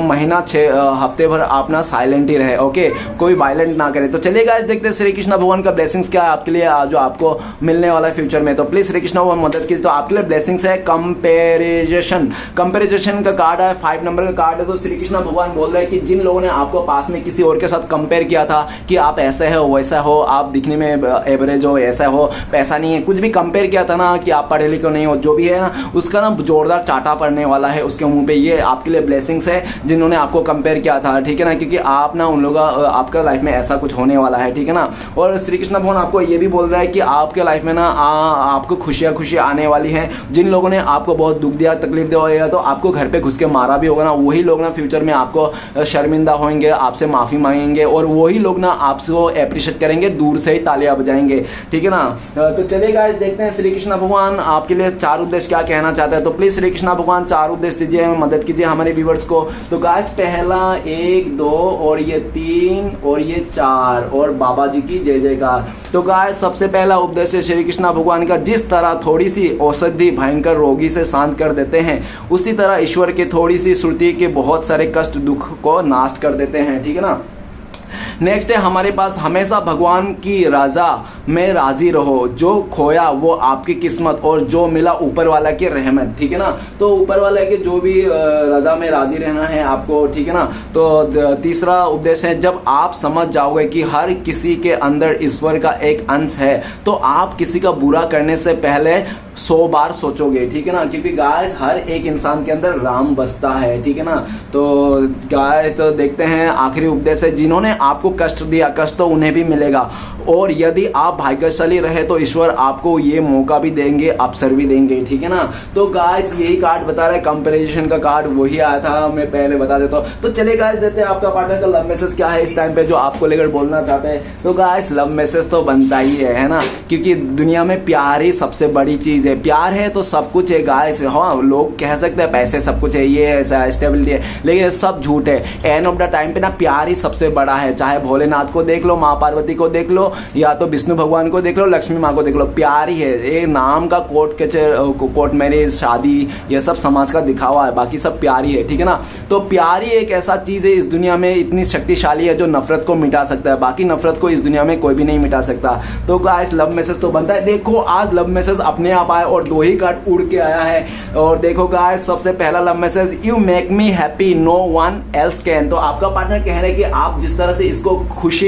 महीना 6 हफ्ते भर आप ना साइलेंट ही रहे, ओके, कोई वायलेंट ना करे। तो चलिए गाइस देखते हैं श्री कृष्ण भगवान का ब्लेसिंग्स क्या है आपके लिए, जो आपको मिलने वाला है फ्यूचर में। तो प्लीज श्री कृष्ण भगवान मदद कीजिए। तो आपके लिए ब्लेसिंग्स है कंपेरिजन का कार्ड है, 5 नंबर का कार्ड है। तो श्री कृष्ण भगवान बोल रहे हैं कि जिन लोगों ने आपको पास में किसी और के साथ कंपेयर किया था कि आप ऐसे हो वैसा हो, आप दिखने में एवरेज हो, ऐसा हो, पैसा नहीं है, कुछ भी कंपेयर किया था ना कि आप पढ़े लिखे नहीं हो, जो भी है ना उसका ना जोरदार चाटा पड़ने वाला है उसके मुंह पे। ये आपके लिए ब्लेसिंग्स है जिन्होंने आपको कंपेयर किया था, ठीक है ना, क्योंकि आप ना उन लोगों आपका लाइफ में ऐसा कुछ होने वाला है, ठीक है ना। और श्री कृष्ण भगवान आपको ये भी बोल रहा है कि आपके लाइफ में ना आपको खुशियां आने वाली हैं। जिन लोगों ने आपको बहुत दुख दिया, तकलीफ दिया, तो आपको घर पे घुस के मारा भी होगा ना, वही लोग ना फ्यूचर में आपको शर्मिंदा होंगे, आपसे माफी मांगेंगे, और वही लोग ना आपको अप्रिशिएट करेंगे, दूर से ही तालियां बजाएंगे, ठीक है ना। तो चलिए गाइस देखते हैं श्री कृष्ण भगवान आपके लिए 4 उद्देश्य क्या कहना चाहते हैं। तो प्लीज श्री कृष्ण भगवान 4 उद्देश्य दीजिए, मदद कीजिए हमारे व्यूवर्स को। तो गाइस पहला 1 2 और ये 3 और ये 4 और बाबा जी की जय जयकार। तो गाइस सबसे पहला उद्देश्य श्री कृष्ण भगवान का, जिस तरह थोड़ी सी औषधि भयंकर रोगी से शांत कर देते हैं, उसी तरह ईश्वर की थोड़ी सी श्रुति के बहुत सारे कष्ट दुख को नाश कर देते हैं, ठीक है ना। नेक्स्ट है हमारे पास, हमेशा भगवान की रजा में राजी रहो, जो खोया वो आपकी किस्मत और जो मिला ऊपर वाला की रहमत, ठीक है ना। तो ऊपर वाला के जो भी रजा में राजी रहना है आपको, ठीक है ना। तो तीसरा उद्देश्य है, जब आप समझ जाओगे कि हर किसी के अंदर ईश्वर का एक अंश है तो आप किसी का बुरा करने से पहले 100 बार सोचोगे, ठीक है ना, क्योंकि गाइस हर एक इंसान के अंदर राम बसता है, ठीक है ना। तो गाइस तो देखते हैं आखिरी उपदेश है, जिन्होंने आपको कष्ट दिया कष्ट तो उन्हें भी मिलेगा, और यदि आप भाग्यशाली रहे तो ईश्वर आपको ये मौका भी देंगे, अवसर भी देंगे, ठीक है ना। तो गाइस यही कार्ड बता रहा है, कंपैरिजन का कार्ड वही आया था, मैं पहले बता देता हूँ। तो चलिए गाइस देते हैं आपका पार्टनर का लव मैसेज क्या है इस टाइम पे, जो आपको लेकर बोलना चाहते हैं। तो गाइस लव मैसेज तो बनता ही है ना, क्योंकि दुनिया में प्यार ही सबसे बड़ी चीज है। प्यार है तो सब कुछ है गाइस। हाँ लोग कह सकते हैं पैसे सब कुछ है, ये है स्टेबिलिटी है, लेकिन सब झूठ है। एंड ऑफ द टाइम पे ना प्यार ही सबसे बड़ा है। चाहे भोलेनाथ को देख लो, माँ पार्वती को देख लो, या तो विष्णु भगवान को देख लो, लक्ष्मी माँ को देख लो, प्यार ही है। ये नाम का कोर्ट मैरिज शादी ये सब समाज का दिखावा है, बाकी सब प्यार ही है, ठीक है ना। तो प्यार ही एक ऐसा चीज है इस दुनिया में इतनी शक्तिशाली है जो नफरत को मिटा सकता है, बाकी नफरत को इस दुनिया में कोई भी नहीं मिटा सकता। तो गाइस लव मैसेज तो बनता है। देखो आज लव मैसेज अपने आप आया और 2 ही कार्ड उड़ के आया है। और देखो गाइस सबसे पहला love message, you make me happy no one else can. तो आपका पार्टनर कह रहे हैं कि आप जिस तरह से इसको खुश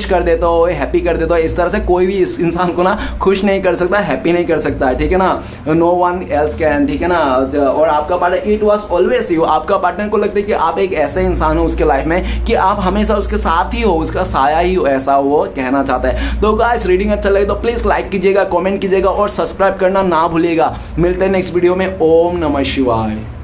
कर देते हो, हैप्पी कर देते हो, इस तरह से कोई भी इस इंसान को ना खुश नहीं कर सकता, हैप्पी नहीं कर सकता, ठीक है ना। नो वन एल्स कैन, ठीक है ना। और आपका partner it was always you, आपका पार्टनर को लगता है कि आप एक ऐसे इंसान हो उसके लाइफ में कि आप हमेशा उसके साथ ही हो, उसका साया ही हो, ऐसा वो कहना चाहता है। तो गाइस रीडिंग अच्छा लगे तो प्लीज लाइक कीजिएगा, कमेंट कीजिएगा और सब्सक्राइब करना ना भूलिएगा। मिलते हैं नेक्स्ट वीडियो में। ओम नमः शिवाय।